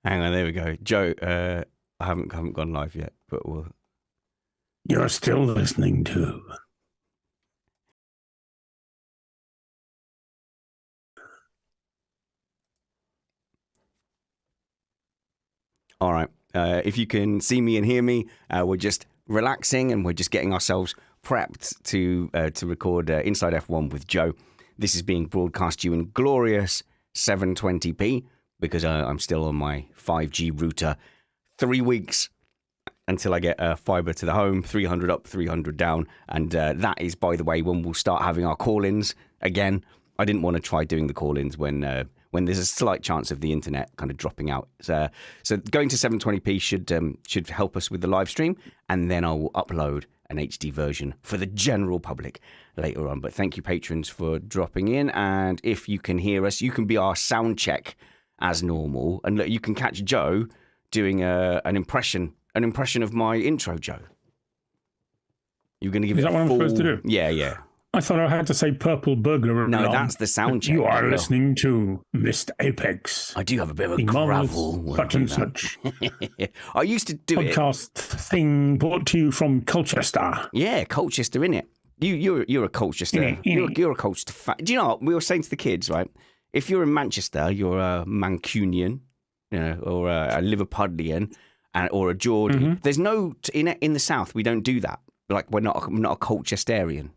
Hang on, there we go. Joe, I haven't gone live yet, but we'll... You're still listening to... All right. If you can see me and hear me, we're just relaxing and we're just getting ourselves prepped to record Inside F1 with Joe. This is being broadcast to you in glorious 720p because I'm still on my 5G router. 3 weeks until I get fibre to the home, 300 up, 300 down. And that is, by the way, when we'll start having our call-ins again. I didn't want to try doing the call-ins when there's a slight chance of the internet kind of dropping out. So going to 720p should help us with the live stream, and then I'll upload an HD version for the general public later on. But thank you, patrons, for dropping in. And if you can hear us, you can be our sound check as normal. And look, you can catch Joe doing an impression of my intro, Joe. You're going to give Is it that what I'm supposed to do? Yeah. I thought I had to say purple burglar. No, that's the sound check. You are listening to Missed Apex. I do have a bit of a gravel. Such and such. I used to do podcast thing brought to you from Colchester. Yeah, Colchester, innit? You're a Colchester. You're a Colchester fan. Do you know what we were saying to the kids, right? If you're in Manchester, you're a Mancunian, or a Liverpudlian, or a Geordie. Mm-hmm. There's no in the South. We don't do that. Like I'm not a Colchesterian.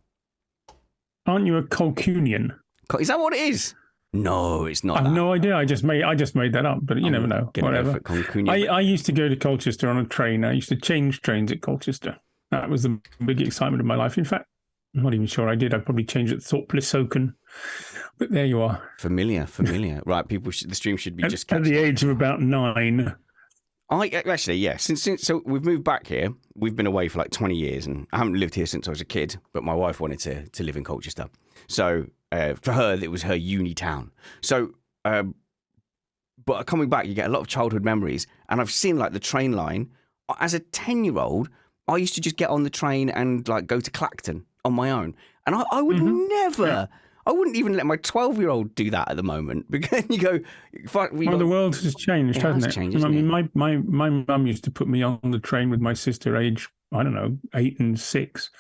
Aren't you a Colcunian? Is that what it is? No, it's not. I have no idea. I just made that up, but you never know. Whatever. I used to go to Colchester on a train. I used to change trains at Colchester. That was the big excitement of my life. In fact, I'm not even sure I did. I probably changed at Thorpe-le-Soken. But there you are. Familiar. Right, people. The stream should be just at the age of about 9. Since we've moved back here, we've been away for like 20 years, and I haven't lived here since I was a kid. But my wife wanted to live in Colchester, so for her it was her uni town. So, but coming back, you get a lot of childhood memories, and I've seen like the train line. As a 10-year-old, I used to just get on the train and like go to Clacton on my own, and I would never. Yeah. I wouldn't even let my 12-year-old do that at the the world has changed, hasn't it? Changed, I mean, my mum used to put me on the train with my sister, age, I don't know, 8 and 6,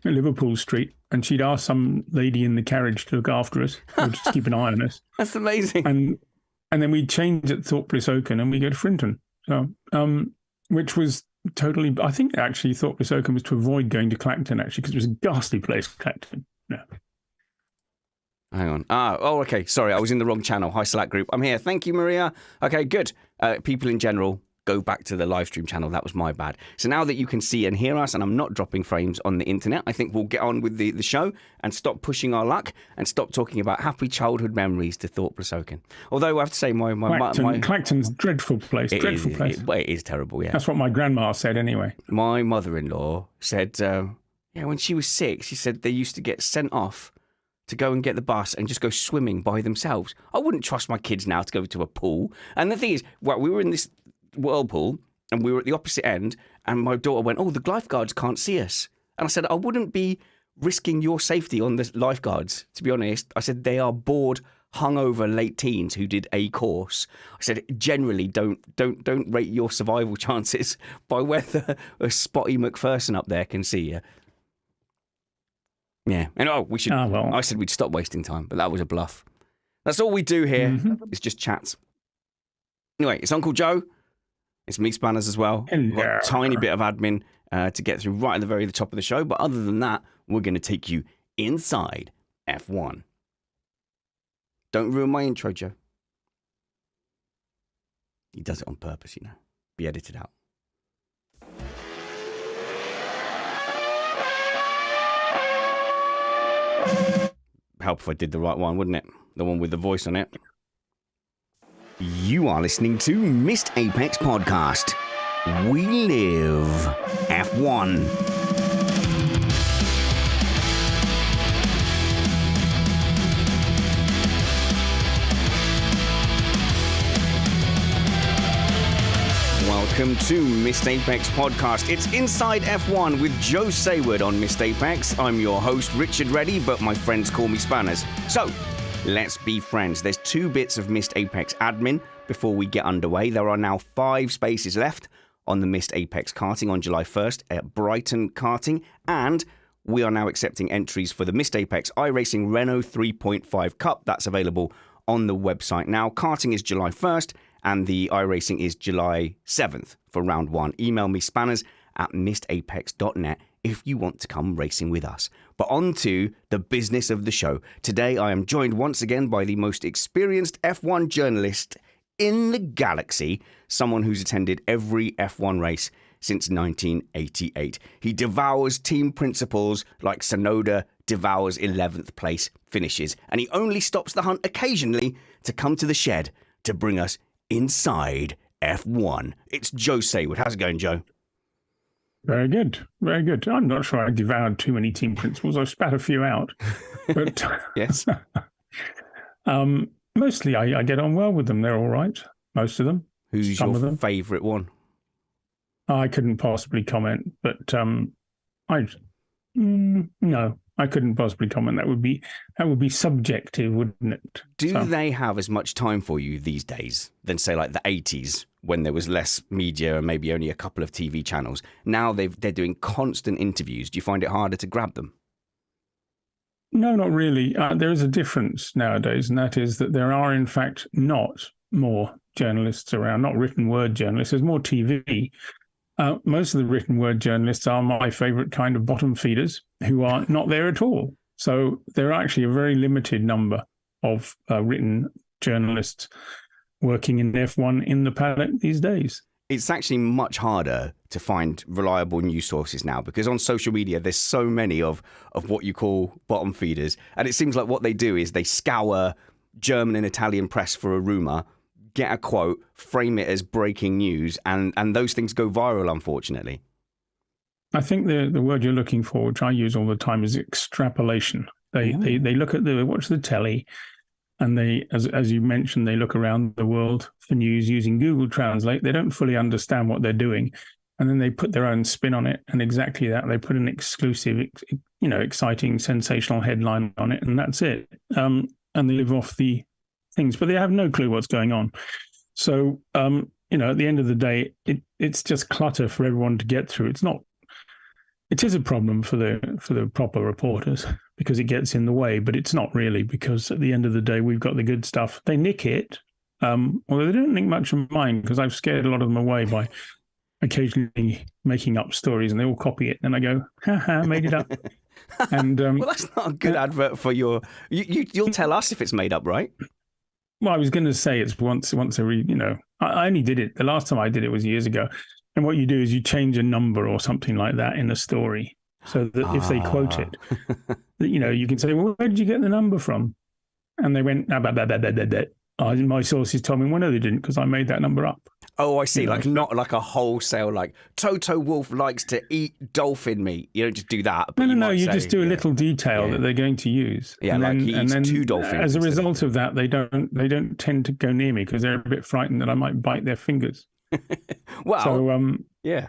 at Liverpool Street, and she'd ask some lady in the carriage to look after us, or just keep an eye on us. That's amazing. And then we'd change at Thorpe-le-Soken and we go to Frinton. So, which was totally, I think actually Thorpe-le-Soken was to avoid going to Clacton, actually, because it was a ghastly place, Clacton. Yeah. Hang on. Okay. Sorry, I was in the wrong channel. Hi, Slack group. I'm here. Thank you, Maria. Okay, good. People in general, go back to the live stream channel. That was my bad. So now that you can see and hear us, and I'm not dropping frames on the internet, I think we'll get on with the show and stop pushing our luck and stop talking about happy childhood memories to Thorpe-le-Soken. Although I have to say, Clacton's a dreadful place. It is terrible, yeah. That's what my grandma said anyway. My mother-in-law said, when she was 6, she said they used to get sent off to go and get the bus and just go swimming by themselves. I wouldn't trust my kids now to go to a pool. And the thing is, we were in this whirlpool and we were at the opposite end, and my daughter went, the lifeguards can't see us. And I said, I wouldn't be risking your safety on the lifeguards, to be honest. I said, they are bored, hungover late teens who did a course. I said, generally don't rate your survival chances by whether a spotty McPherson up there can see you. Yeah, and we should. I said we'd stop wasting time, but that was a bluff. That's all we do here. It's just chats. Anyway, it's Uncle Joe. It's me, Spanners, as well. We've got a tiny bit of admin to get through right at the top of the show, but other than that, we're going to take you inside F1. Don't ruin my intro, Joe. He does it on purpose, Be edited out. Help if I did the right one, wouldn't it? The one with the voice on it. You are listening to Missed Apex Podcast. We live F1. Welcome to Missed Apex Podcast. It's Inside F1 with Joe Saward on Missed Apex. I'm your host, Richard Reddy, but my friends call me Spanners. So, let's be friends. There's 2 bits of Missed Apex admin before we get underway. There are now 5 spaces left on the Missed Apex karting on July 1st at Brighton Karting, and we are now accepting entries for the Missed Apex iRacing Renault 3.5 Cup. That's available on the website now. Karting is July 1st, and the iRacing is July 7th for round 1. Email me spanners@missedapex.net if you want to come racing with us. But on to the business of the show. Today I am joined once again by the most experienced F1 journalist in the galaxy, someone who's attended every F1 race since 1988. He devours team principles like Tsunoda devours 11th place finishes, and he only stops the hunt occasionally to come to the shed to bring us inside F1. It's Joe Saward. How's it going, Joe? Very good. Very good. I'm not sure I devoured too many team principles. I spat a few out. But yes. Mostly I get on well with them. They're all right. Most of them. Who's your favourite one? I couldn't possibly comment, but no, I couldn't possibly comment. That would be subjective, wouldn't it? Do they have as much time for you these days than, say, like the 80s when there was less media and maybe only a couple of TV channels? Now they're doing constant interviews. Do you find it harder to grab them? No, not really. There is a difference nowadays, and that is that there are, in fact, not more journalists around, not written word journalists. There's more TV. Most of the written word journalists are my favourite kind of bottom feeders who are not there at all. So there are actually a very limited number of written journalists working in F1 in the paddock these days. It's actually much harder to find reliable news sources now because on social media, there's so many of what you call bottom feeders. And it seems like what they do is they scour German and Italian press for a rumour, get a quote, frame it as breaking news, and those things go viral, unfortunately. I think the word you're looking for, which I use all the time, is extrapolation. They look at watch the telly, and they, as you mentioned, they look around the world for news using Google Translate. They don't fully understand what they're doing, and then they put their own spin on it, and exactly that. They put an exclusive, exciting, sensational headline on it, and that's it. And they live off the things, but they have no clue what's going on. So, at the end of the day, it's just clutter for everyone to get through. It is a problem for the proper reporters because it gets in the way, but it's not really, because at the end of the day, we've got the good stuff. They nick it, although they don't nick much of mine because I've scared a lot of them away by occasionally making up stories, and they all copy it. And I go, ha, made it up. And well, that's not a good advert for your. You'll tell us if it's made up, right? Well, I was going to say it's once every, I only did it. The last time I did it was years ago. And what you do is you change a number or something like that in a story so that if they quote it, you can say, well, where did you get the number from? And they went, my sources told me, well, no, they didn't, because I made that number up. Oh, I see. Not like a wholesale, like Toto Wolff likes to eat dolphin meat. You don't just do that. No. You just do a little detail that they're going to use. Yeah, he eats 2 dolphins. As a result of that, they don't tend to go near me because they're a bit frightened that I might bite their fingers. Well, so yeah,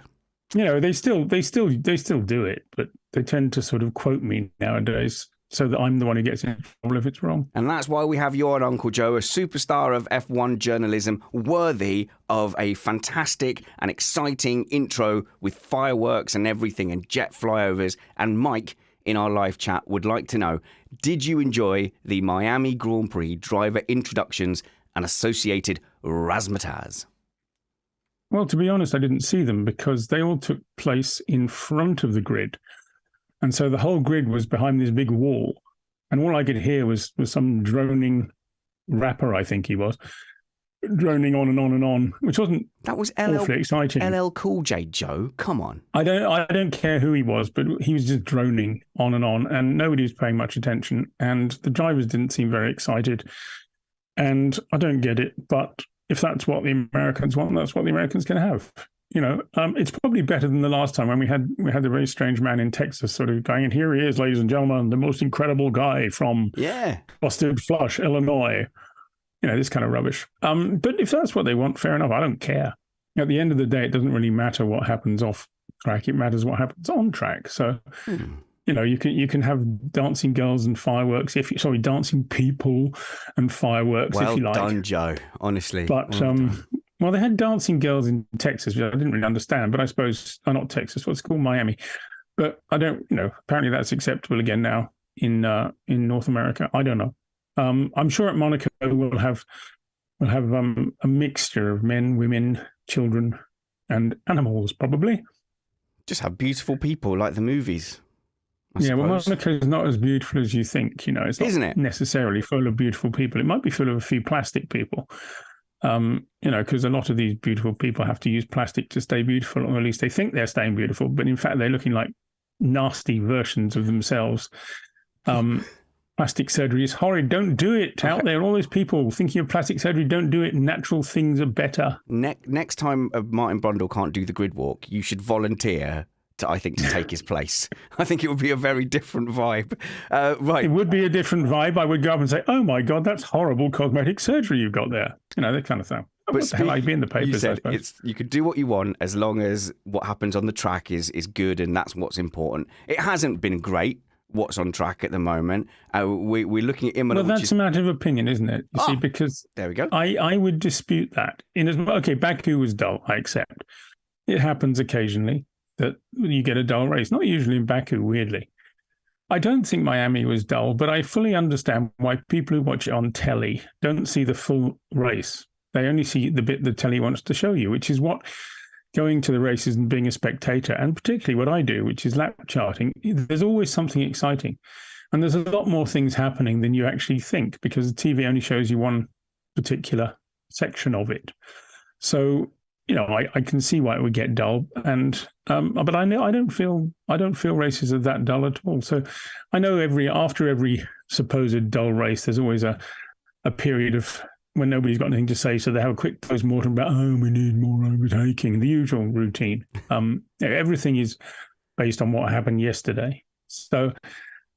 they still do it, but they tend to sort of quote me nowadays, so that I'm the one who gets in trouble if it's wrong. And that's why we have your Uncle Joe, a superstar of F1 journalism, worthy of a fantastic and exciting intro with fireworks and everything and jet flyovers. And Mike, in our live chat, would like to know, did you enjoy the Miami Grand Prix driver introductions and associated razzmatazz? Well, to be honest, I didn't see them because they all took place in front of the grid. And so the whole grid was behind this big wall. And all I could hear was some droning rapper, I think he was, droning on and on and on, which wasn't awfully exciting. LL Cool J, Joe, come on. I don't care who he was, but he was just droning on, and nobody was paying much attention. And the drivers didn't seem very excited. And I don't get it, but if that's what the Americans want, that's what the Americans can have. It's probably better than the last time when we had the very strange man in Texas sort of going, and here he is, ladies and gentlemen, the most incredible guy from Busted Flush, Illinois. This kind of rubbish. But if that's what they want, fair enough. I don't care. At the end of the day, it doesn't really matter what happens off track. It matters what happens on track. So you can have dancing girls and fireworks dancing people and fireworks if you like. Well done, Joe. Honestly. But well, they had dancing girls in Texas, which I didn't really understand. But I suppose not Texas. What's it called? Miami. But I don't. Apparently that's acceptable again now in North America. I don't know. I'm sure at Monaco we'll have a mixture of men, women, children, and animals probably. Just have beautiful people like the movies. Well, Monaco is not as beautiful as you think. It's not Isn't it? necessarily full of beautiful people. It might be full of a few plastic people. Because a lot of these beautiful people have to use plastic to stay beautiful, or at least they think they're staying beautiful, but in fact they're looking like nasty versions of themselves. Plastic surgery is horrid. Don't do it out there. All those people thinking of plastic surgery, don't do it. Natural things are better. Next time Martin Brundle can't do the grid walk, you should volunteer to take his place. I think it would be a very different vibe. Right. It would be a different vibe. I would go up and say, oh my God, that's horrible cosmetic surgery you've got there. That kind of thing. But what the hell, I'd be in the papers, you said I suppose. You could do what you want as long as what happens on the track is good, and that's what's important. It hasn't been great what's on track at the moment. We're looking at Imola. Well, that's a matter of opinion, isn't it? You see, because there we go. I would dispute that. Baku was dull, I accept. It happens occasionally that you get a dull race, not usually in Baku, weirdly. I don't think Miami was dull, but I fully understand why people who watch it on telly don't see the full race. They only see the bit the telly wants to show you, which is what going to the races and being a spectator, and particularly what I do, which is lap charting. There's always something exciting. And there's a lot more things happening than you actually think, because the TV only shows you one particular section of it. So, I can see why it would get dull, but I don't feel races are that dull at all. So I know after every supposed dull race, there's always a period of when nobody's got anything to say, so they have a quick post-mortem about, we need more overtaking, the usual routine. Everything is based on what happened yesterday. So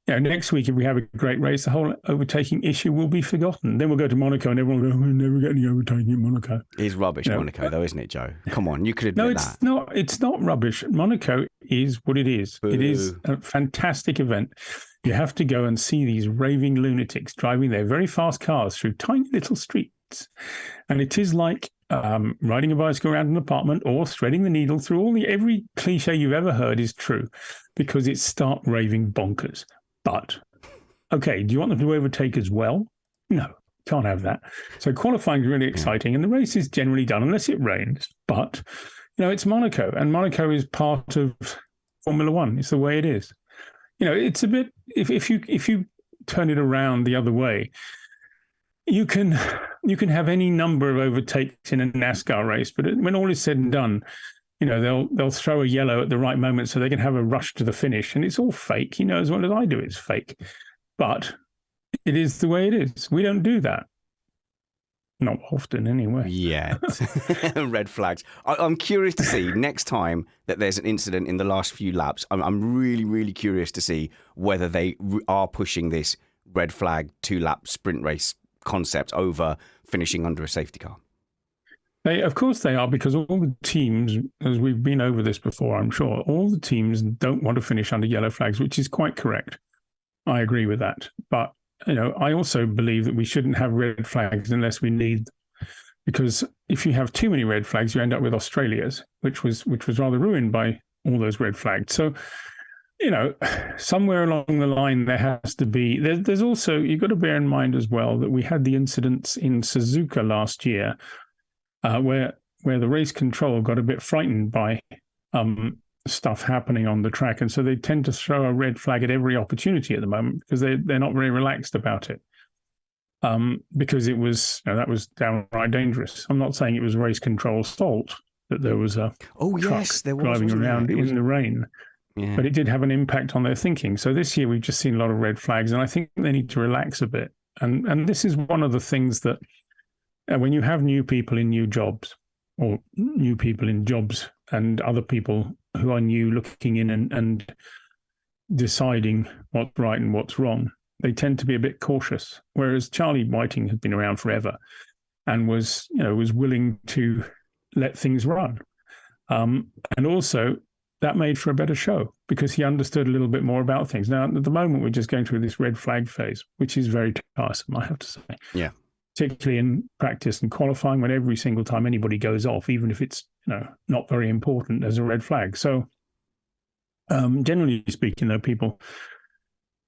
next week, if we have a great race, the whole overtaking issue will be forgotten. Then we'll go to Monaco and everyone will go, we'll never get any overtaking in Monaco. It's rubbish, Monaco, though, isn't it, Joe? Come on, you could admit that. No, it's not rubbish. Monaco is what it is. Boo. It is a fantastic event. You have to go and see these raving lunatics driving their very fast cars through tiny little streets. And it is like riding a bicycle around an apartment or threading the needle through every cliche you've ever heard is true, because it's stark raving bonkers. But, okay, do you want them to overtake as well? No, can't have that. So qualifying is really exciting, and the race is generally done unless it rains. But, it's Monaco, and Monaco is part of Formula One. It's the way it is. It's a bit, if you turn it around the other way, you can have any number of overtakes in a NASCAR race, but when all is said and done, they'll throw a yellow at the right moment so they can have a rush to the finish, and it's all fake. As well as I do, it's fake. But it is the way it is. We don't do that. Not often, anyway. Yeah. Red flags. I'm curious to see next time that there's an incident in the last few laps. I'm really, really curious to see whether they are pushing this red flag 2-lap sprint race concept over finishing under a safety car. Of course they are, because all the teams, as we've been over this before, I'm sure, all the teams don't want to finish under yellow flags, which is quite correct. I agree with that. But I also believe that we shouldn't have red flags unless we need them. Because if you have too many red flags, you end up with Australia's, which was rather ruined by all those red flags. So, somewhere along the line there has to be. There's also, you've got to bear in mind as well that we had the incidents in Suzuka last year, where the race control got a bit frightened by stuff happening on the track, and so they tend to throw a red flag at every opportunity at the moment because they're not very relaxed about it, because it was that was downright dangerous. I'm not saying it was race control's fault that there was a truck driving around in the rain, but it did have an impact on their thinking. So this year we've just seen a lot of red flags, and I think they need to relax a bit. And this is one of the things that when you have new people in new jobs, or new people in jobs and other people who are new looking in and deciding what's right and what's wrong, they tend to be a bit cautious. Whereas Charlie Whiting has been around forever and was willing to let things run. And also, that made for a better show because he understood a little bit more about things. Now, at the moment, we're just going through this red flag phase, which is very tiresome, I have to say. Yeah. Particularly in practice and qualifying, when every single time anybody goes off, even if it's not very important, there's a red flag. So, generally speaking, though, people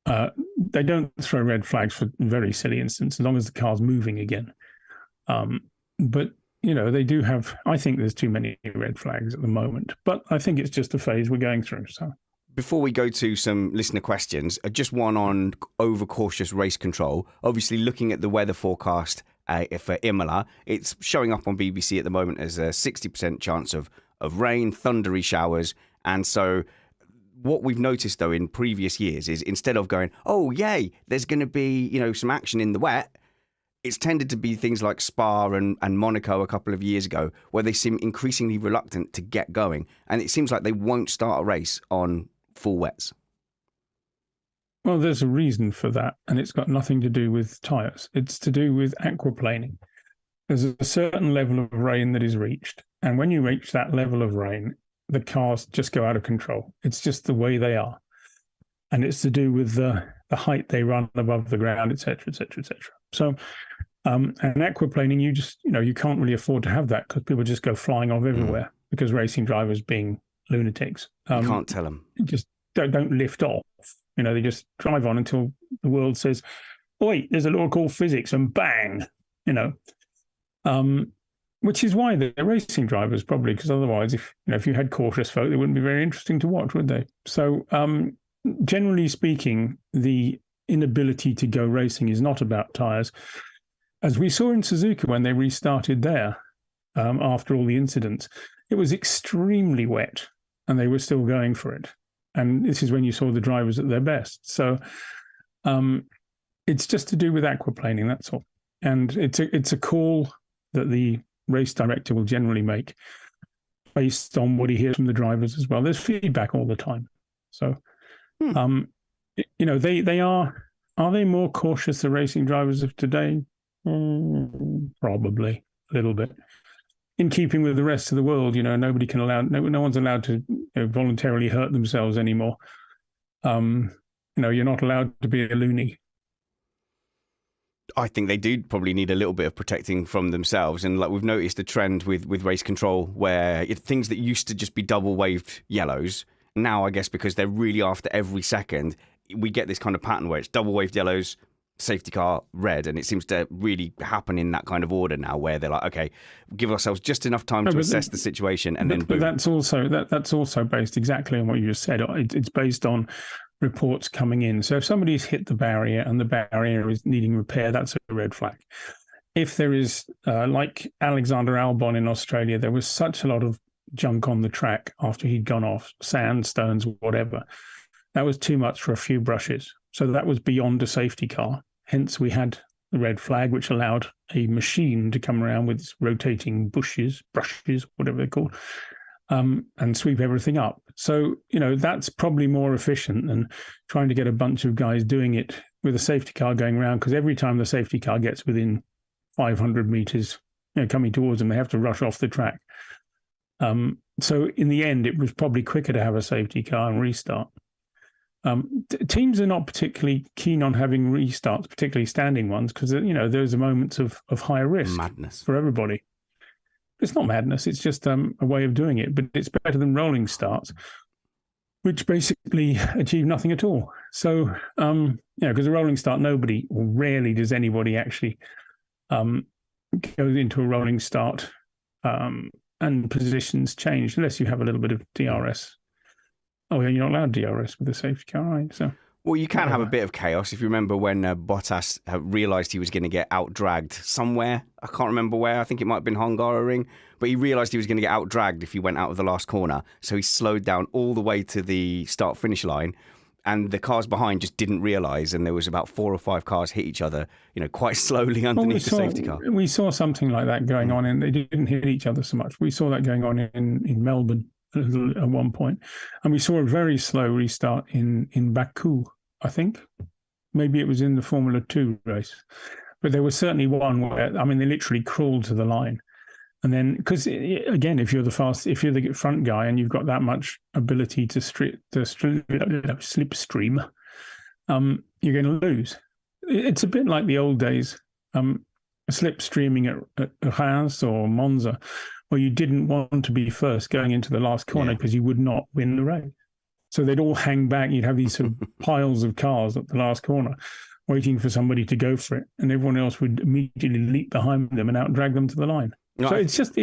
they don't throw red flags for very silly instances, as long as the car's moving again. But they do have. I think there's too many red flags at the moment, but I think it's just a phase we're going through. So. Before we go to some listener questions, just one on overcautious race control. Obviously, looking at the weather forecast for Imola, it's showing up on BBC at the moment as a 60% chance of rain, thundery showers. And so what we've noticed, though, in previous years is instead of going, oh, yay, there's going to be, some action in the wet, it's tended to be things like Spa and Monaco a couple of years ago, where they seem increasingly reluctant to get going. And it seems like they won't start a race on full wets. Well, there's a reason for that, and it's got nothing to do with tyres. It's to do with aquaplaning. There's a certain level of rain that is reached, and when you reach that level of rain, the cars just go out of control. It's just the way they are. And it's to do with the height they run above the ground, et cetera, et cetera, et cetera. So, and aquaplaning, you can't really afford to have that because people just go flying off everywhere because racing drivers being lunatics. You can't tell them. Just don't lift off. They just drive on until the world says, oh, wait, there's a law called physics, and bang, which is why they're racing drivers, probably, because otherwise, if you had cautious folk, they wouldn't be very interesting to watch, would they? So generally speaking, the inability to go racing is not about tyres. As we saw in Suzuka when they restarted there after all the incidents, it was extremely wet and they were still going for it. And this is when you saw the drivers at their best. So it's just to do with aquaplaning, that's all. And it's a call that the race director will generally make based on what he hears from the drivers as well. There's feedback all the time. So, they are they more cautious, the racing drivers of today? Probably a little bit. In keeping with the rest of the world, nobody can no one's allowed to voluntarily hurt themselves anymore. You're not allowed to be a loony. I think they do probably need a little bit of protecting from themselves. And like we've noticed a trend with race control where things that used to just be double waved yellows, now I guess because they're really after every second, we get this kind of pattern where it's double waved yellows, safety car red, and it seems to really happen in that kind of order now where they're like, okay, give ourselves just enough time to assess the situation and then boom. But that's also based exactly on what you just said. It's based on reports coming in. So if somebody's hit the barrier and the barrier is needing repair, that's a red flag. If there is, like Alexander Albon in Australia, there was such a lot of junk on the track after he'd gone off, sand, stones, whatever. That was too much for a few brushes. So that was beyond a safety car. Hence, we had the red flag, which allowed a machine to come around with rotating brushes, whatever they're called, and sweep everything up. So, that's probably more efficient than trying to get a bunch of guys doing it with a safety car going around, because every time the safety car gets within 500 meters, coming towards them, they have to rush off the track. So in the end, it was probably quicker to have a safety car and restart. Teams are not particularly keen on having restarts, particularly standing ones, because there's moments of higher risk madness for everybody. It's not madness; it's just a way of doing it. But it's better than rolling starts, which basically achieve nothing at all. So, because a rolling start, nobody or rarely does anybody actually go into a rolling start and positions change unless you have a little bit of DRS. Oh, yeah, you're not allowed DRS with a safety car, right? So, well, you can have a bit of chaos. If you remember when Bottas realised he was going to get out-dragged somewhere, I can't remember where, I think it might have been Hungaroring, but he realised he was going to get out-dragged if he went out of the last corner. So he slowed down all the way to the start-finish line, and the cars behind just didn't realise, and there was about 4 or 5 cars hit each other, quite slowly underneath the safety car. We saw something like that going on, and they didn't hit each other so much. We saw that going on in Melbourne at one point, and we saw a very slow restart in Baku, I think. Maybe it was in the Formula 2 race, but there was certainly one where, they literally crawled to the line, And then, because again, if you're the front guy and you've got that much ability to slipstream, you're going to lose. It's a bit like the old days, slipstreaming at Reims or Monza, where you didn't want to be first going into the last corner because you would not win the race. So they'd all hang back. You'd have these sort of piles of cars at the last corner, waiting for somebody to go for it, and everyone else would immediately leap behind them and out-drag them to the line. No, so it's just,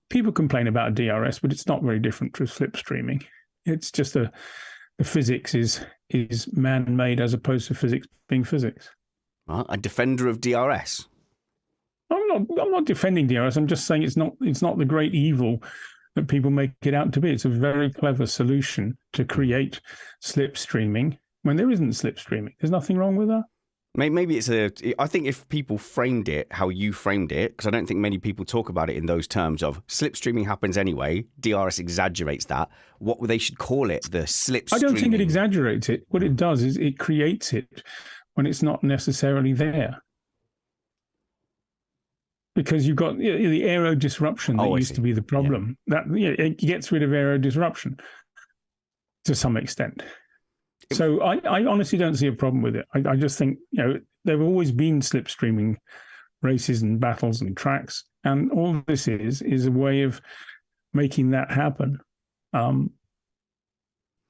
people complain about DRS, but it's not very different to slipstreaming. It's just the physics is man-made as opposed to physics being physics. Well, a defender of DRS. I'm not defending DRS. I'm just saying it's not the great evil that people make it out to be. It's a very clever solution to create slipstreaming when there isn't slipstreaming. There's nothing wrong with that. Maybe I think if people framed it how you framed it, because I don't think many people talk about it in those terms of slipstreaming happens anyway, DRS exaggerates that. What they should call it, the slipstreaming. I don't think it exaggerates it. What it does is it creates it when it's not necessarily there. Because you've got the aero disruption that used to be the problem. Yeah. It gets rid of aero disruption to some extent. So I honestly don't see a problem with it. I just think, there have always been slipstreaming races and battles and tracks. And all this is a way of making that happen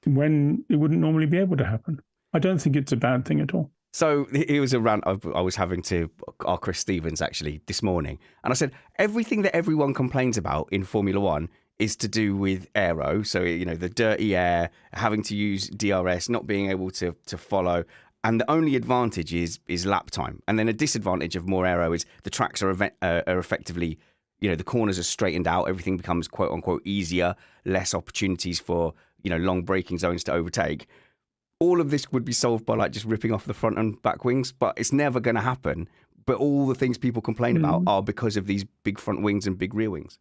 when it wouldn't normally be able to happen. I don't think it's a bad thing at all. So it was a rant I was having to our Chris Stevens actually this morning. And I said, everything that everyone complains about in Formula One is to do with aero. So, the dirty air, having to use DRS, not being able to follow. And the only advantage is lap time. And then a disadvantage of more aero is the tracks are effectively, the corners are straightened out. Everything becomes quote unquote easier, less opportunities for, long braking zones to overtake. All of this would be solved by just ripping off the front and back wings, but it's never going to happen. But all the things people complain about are because of these big front wings and big rear wings.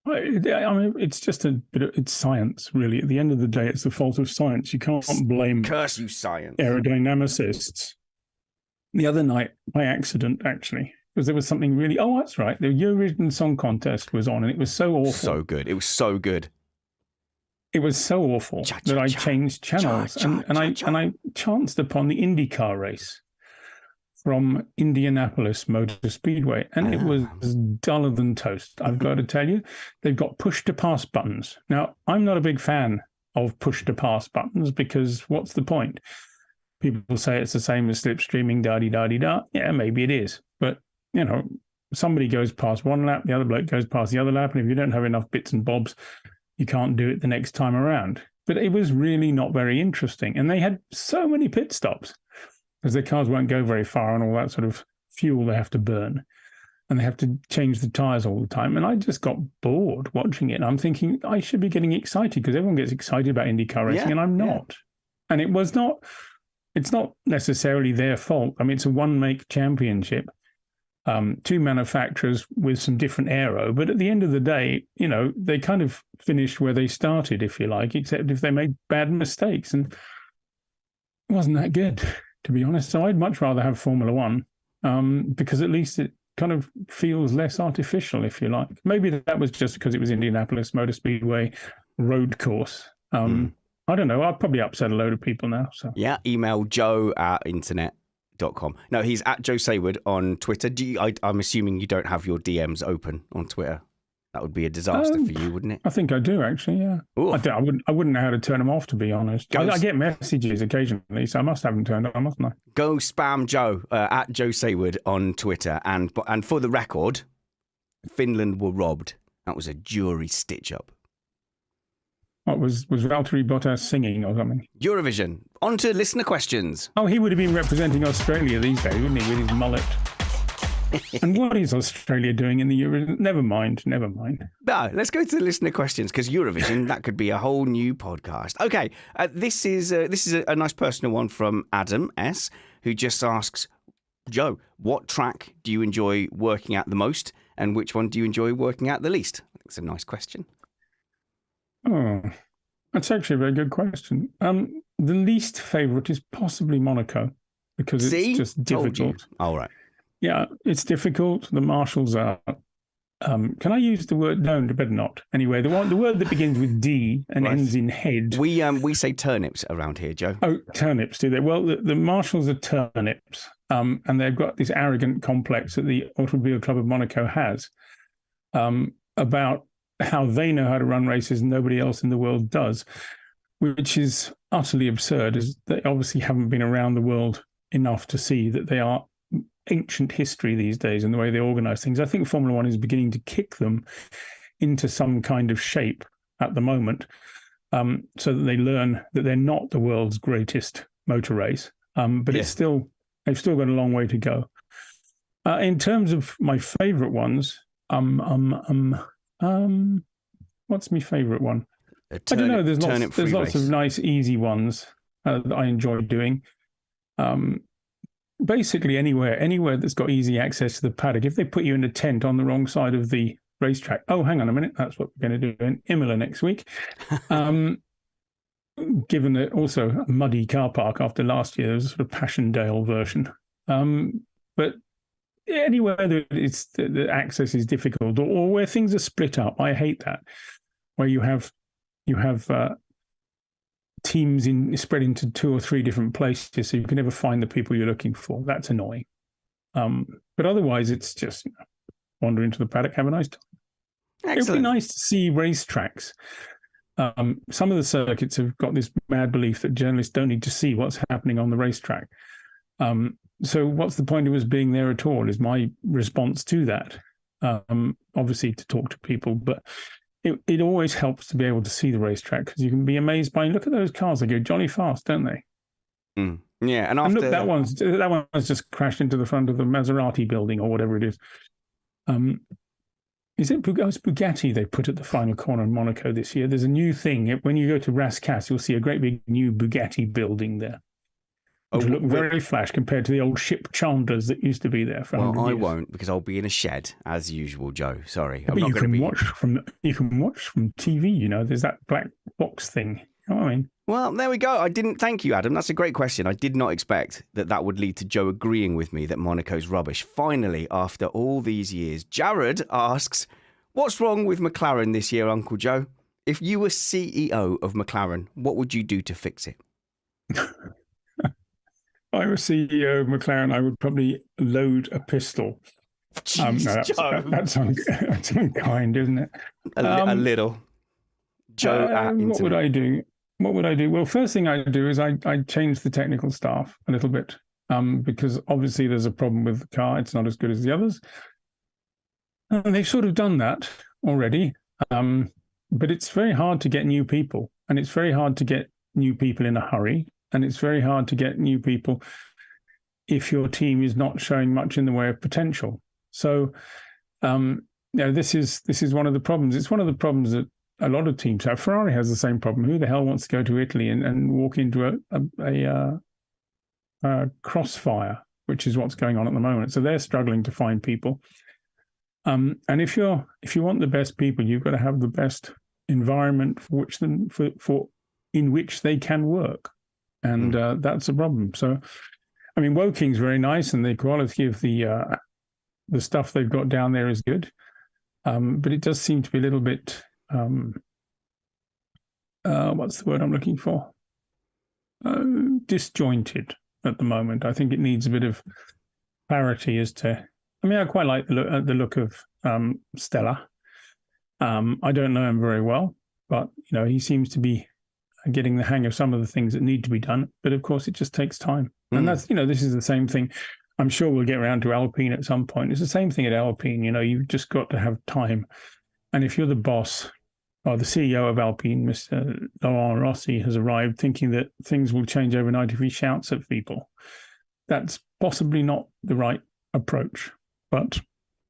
I mean, it's just it's science, really. At the end of the day, it's the fault of science. You can't blame curse you, science aerodynamicists. The other night, by accident, actually, because there was something really. Oh, that's right. The Eurovision Song Contest was on, and it was so awful. So good. It was so good. It was so awful that I changed channels, and I chanced upon the IndyCar race from Indianapolis Motor Speedway, and it was duller than toast. I've got to tell you, they've got push-to-pass buttons. Now, I'm not a big fan of push-to-pass buttons because what's the point? People say it's the same as slipstreaming, da-di-da-di-da. Yeah, maybe it is. But, somebody goes past one lap, the other bloke goes past the other lap, and if you don't have enough bits and bobs, you can't do it the next time around. But it was really not very interesting. And they had so many pit stops, because their cars won't go very far and all that sort of fuel they have to burn. And they have to change the tyres all the time. And I just got bored watching it. And I'm thinking, I should be getting excited because everyone gets excited about IndyCar racing and I'm not. And it's not necessarily their fault. I mean, it's a one-make championship, two manufacturers with some different aero. But at the end of the day, they kind of finished where they started, if you like, except if they made bad mistakes. And it wasn't that good, to be honest. So I'd much rather have Formula One because at least it kind of feels less artificial, if you like. Maybe that was just because it was Indianapolis Motor Speedway road course. I don't know. I'll probably upset a load of people now. So yeah, email joe@internet.com. No, he's at Joe Saward on Twitter. I'm assuming you don't have your DMs open on Twitter. That would be a disaster for you, wouldn't it? I think I do, actually, yeah. I wouldn't know how to turn them off, to be honest. I get messages occasionally, so I must have them turned on, mustn't I? Go spam Joe, at Joe Saward on Twitter. And for the record, Finland were robbed. That was a jury stitch-up. What, was Valtteri Bottas singing or something? Eurovision. On to listener questions. Oh, he would have been representing Australia these days, wouldn't he, with his mullet? And what is Australia doing in the Eurovision? Never mind. No, let's go to the listener questions, because Eurovision, that could be a whole new podcast. Okay, this is a nice personal one from Adam S., who just asks, Joe, what track do you enjoy working at the most, and which one do you enjoy working at the least? I think it's a nice question. Oh, that's actually a very good question. The least favourite is possibly Monaco, because it's just difficult. All right. Yeah, it's difficult. The marshals are. Can I use the word? No, better not. Anyway, the word that begins with D and ends in head. We say turnips around here, Joe. Oh, turnips, do they? Well, the marshals are turnips, and they've got this arrogant complex that the Automobile Club of Monaco has about how they know how to run races and nobody else in the world does, which is utterly absurd, as they obviously haven't been around the world enough to see that they are ancient history these days and the way they organize things. I think Formula One is beginning to kick them into some kind of shape at the moment, so that they learn that they're not the world's greatest motor race. But they've still got a long way to go. In terms of my favorite ones, what's my favorite one? I don't know. There's lots of nice, easy ones that I enjoy doing. Basically, anywhere that's got easy access to the paddock. If they put you in a tent on the wrong side of the racetrack, oh, hang on a minute, that's what we're going to do in Imola next week. Given that also a muddy car park after last year, there was a sort of Passchendaele version. But anywhere that the access is difficult, or where things are split up, I hate that. Where you have teams spread into 2 or 3 different places, so you can never find the people you're looking for. That's annoying. But otherwise, it's just wander into the paddock, have a nice time. Excellent. It would be nice to see racetracks. Some of the circuits have got this mad belief that journalists don't need to see what's happening on the racetrack. So what's the point of us being there at all, is my response to that. Obviously to talk to people, but it always helps to be able to see the racetrack, because you can be amazed by, look at those cars, they go jolly fast, don't they? Yeah, and look, that one's just crashed into the front of the Maserati building or whatever it is. Is it Bugatti they put at the final corner in Monaco this year? There's a new thing. When you go to Rascasse, you'll see a great big new Bugatti building there. Which will look very flash compared to the old ship Chandlers that used to be there for 100 years. I won't, because I'll be in a shed as usual, Joe. Sorry. But you can watch from TV, you know, there's that black box thing. You know what I mean? Well, there we go. Thank you, Adam. That's a great question. I did not expect that would lead to Joe agreeing with me that Monaco's rubbish. Finally, after all these years, Jared asks, what's wrong with McLaren this year, Uncle Joe? If you were CEO of McLaren, what would you do to fix it? If I were CEO of McLaren, I would probably load a pistol. Jeez, that's unkind, isn't it? A little. Joe, what would I do? Well, first thing I'd do is I'd change the technical staff a little bit, because obviously there's a problem with the car. It's not as good as the others. And they've sort of done that already, but it's very hard to get new people, and it's very hard to get new people in a hurry. And it's very hard to get new people if your team is not showing much in the way of potential. So, this is one of the problems. It's one of the problems that a lot of teams have. Ferrari has the same problem. Who the hell wants to go to Italy and walk into a crossfire, which is what's going on at the moment? So they're struggling to find people. And if you want the best people, you've got to have the best environment in which they can work. And that's a problem. So, I mean, Woking's very nice, and the quality of the stuff they've got down there is good. But it does seem to be a little bit, what's the word I'm looking for? Disjointed at the moment. I think it needs a bit of clarity as to. I mean, I quite like the look of Stella. I don't know him very well, but he seems to be getting the hang of some of the things that need to be done. But of course, it just takes time. And that's, this is the same thing. I'm sure we'll get around to Alpine at some point. It's the same thing at Alpine. You've just got to have time. And if you're the boss or the CEO of Alpine, Mr. Laurent Rossi, has arrived thinking that things will change overnight if he shouts at people, that's possibly not the right approach. But,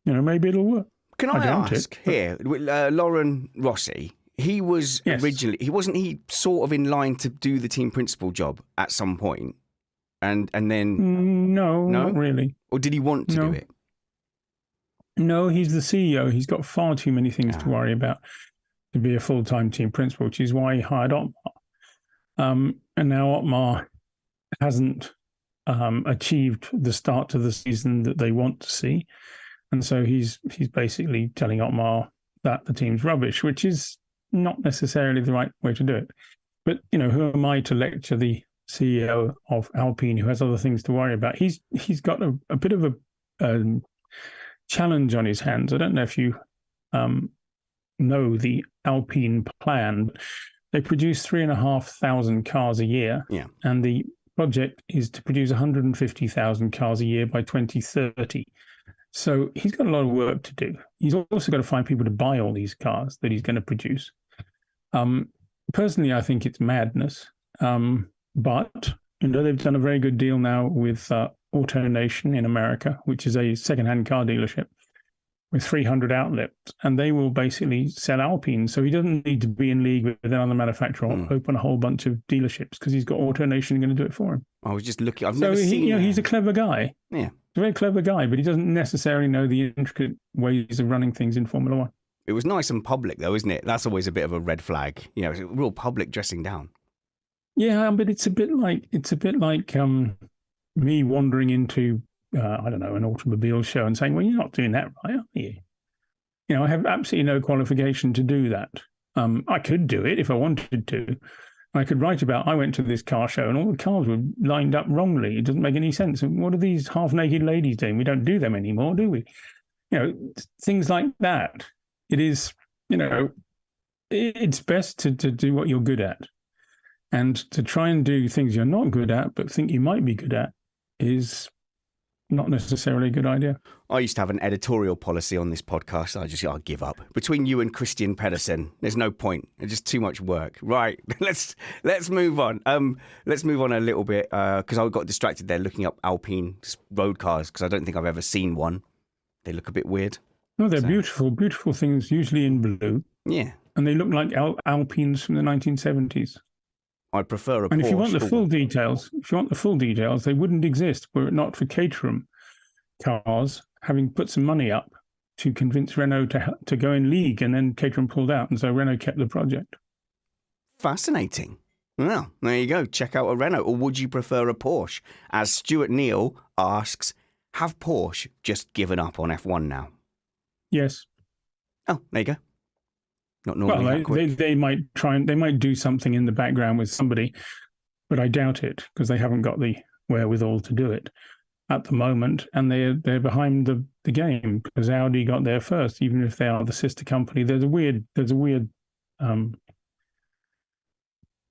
maybe it'll work. Can I ask here, Laurent Rossi, he was originally, wasn't he sort of in line to do the team principal job at some point? And then... No, not really. Or did he want to do it? No, he's the CEO. He's got far too many things to worry about to be a full-time team principal, which is why he hired Otmar. And now Otmar hasn't achieved the start to the season that they want to see. And so he's basically telling Otmar that the team's rubbish, which is not necessarily the right way to do it. But, who am I to lecture the CEO of Alpine, who has other things to worry about? He's got a bit of a challenge on his hands. I don't know if you know the Alpine plan. They produce 3,500 cars a year. Yeah. And the project is to produce 150,000 cars a year by 2030. So he's got a lot of work to do. He's also got to find people to buy all these cars that he's going to produce. Personally, I think it's madness. But they've done a very good deal now with AutoNation in America, which is a second-hand car dealership with 300 outlets, and they will basically sell Alpine. So he doesn't need to be in league with another manufacturer or open a whole bunch of dealerships because he's got AutoNation going to do it for him. I was just looking. I've never seen. He's a clever guy. Yeah, he's a very clever guy, but he doesn't necessarily know the intricate ways of running things in Formula One. It was nice and public, though, isn't it? That's always a bit of a red flag. It's a real public dressing down. Yeah, but it's a bit like me wandering into I don't know, an automobile show and saying, "Well, you're not doing that right, are you?" I have absolutely no qualification to do that. I could do it if I wanted to. I could write about, I went to this car show and all the cars were lined up wrongly. It doesn't make any sense. And what are these half-naked ladies doing? We don't do them anymore, do we? Things like that. It is, it's best to do what you're good at. And to try and do things you're not good at, but think you might be good at, is not necessarily a good idea. I used to have an editorial policy on this podcast. I'll give up. Between you and Christian Pedersen, there's no point. It's just too much work. Right, let's move on. Let's move on a little bit because I got distracted there looking up Alpine road cars because I don't think I've ever seen one. They look a bit weird. No, they're beautiful, beautiful things, usually in blue. Yeah. And they look like Alpines from the 1970s. I prefer a Porsche. And if you want the full details, they wouldn't exist were it not for Caterham cars having put some money up to convince Renault to go in league, and then Caterham pulled out, and so Renault kept the project. Fascinating. Well, there you go. Check out a Renault, or would you prefer a Porsche? As Stuart Neal asks, have Porsche just given up on F1 now? Yes. Oh, there you go. Not normally. Well, they might try and they might do something in the background with somebody, but I doubt it because they haven't got the wherewithal to do it at the moment, and they're behind the game because Audi got there first, even if they are the sister company. There's a weird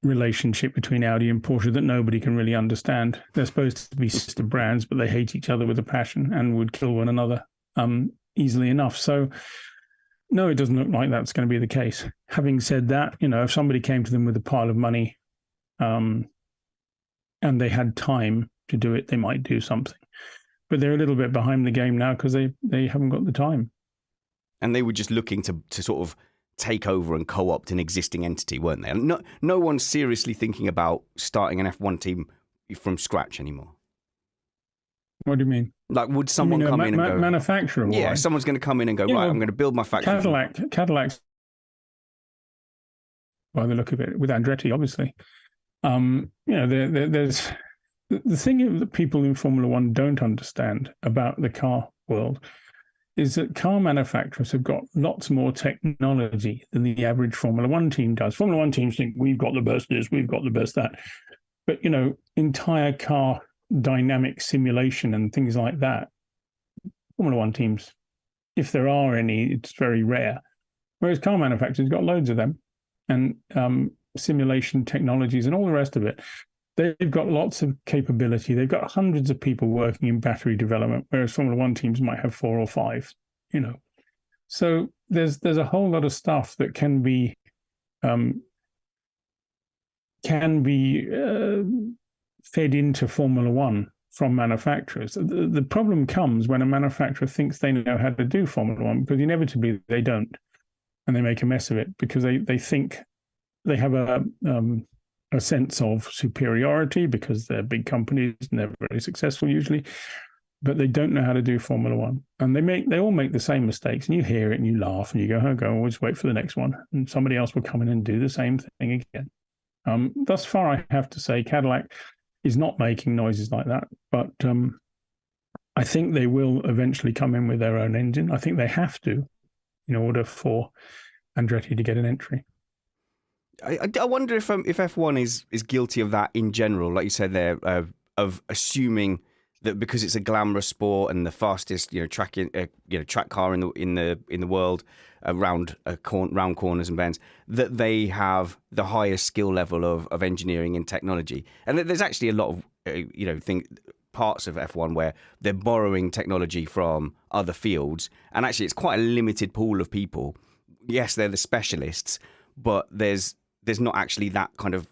relationship between Audi and Porsche that nobody can really understand. They're supposed to be sister brands, but they hate each other with a passion and would kill one another easily enough. So. No, it doesn't look like that's going to be the case. Having said that, if somebody came to them with a pile of money and they had time to do it, they might do something. But they're a little bit behind the game now because they haven't got the time. And they were just looking to sort of take over and co-opt an existing entity, weren't they? No one's seriously thinking about starting an F1 team from scratch anymore. What do you mean? Like, would someone come in and go... Manufacturer? Yeah, right? Someone's going to come in and go, right, I'm going to build my factory. Cadillac's, by the look of it, with Andretti, obviously. There's... The thing that people in Formula One don't understand about the car world is that car manufacturers have got lots more technology than the average Formula One team does. Formula One teams think, we've got the best this, we've got the best that. But, entire car dynamic simulation and things like that, Formula One teams, if there are any, it's very rare. Whereas car manufacturers got loads of them, and simulation technologies and all the rest of it. They've got lots of capability. They've got hundreds of people working in battery development, whereas Formula One teams might have 4 or 5. So there's a whole lot of stuff that can be fed into Formula One from manufacturers. The problem comes when a manufacturer thinks they know how to do Formula One, because inevitably they don't, and they make a mess of it because they think they have a sense of superiority because they're big companies and they're very successful usually, but they don't know how to do Formula One, and they all make the same mistakes. And you hear it and you laugh and you go, "Oh, go, we'll just wait for the next one," and somebody else will come in and do the same thing again. Thus far, I have to say, Cadillac is not making noises like that. But I think they will eventually come in with their own engine. I think they have to in order for Andretti to get an entry. I wonder if F1 is guilty of that in general, like you said there, of assuming that because it's a glamorous sport and the fastest track car in the world around round corners and bends, that they have the highest skill level of engineering and technology. And there's actually a lot of parts of F1 where they're borrowing technology from other fields, and actually it's quite a limited pool of people. Yes, they're the specialists, but there's not actually that kind of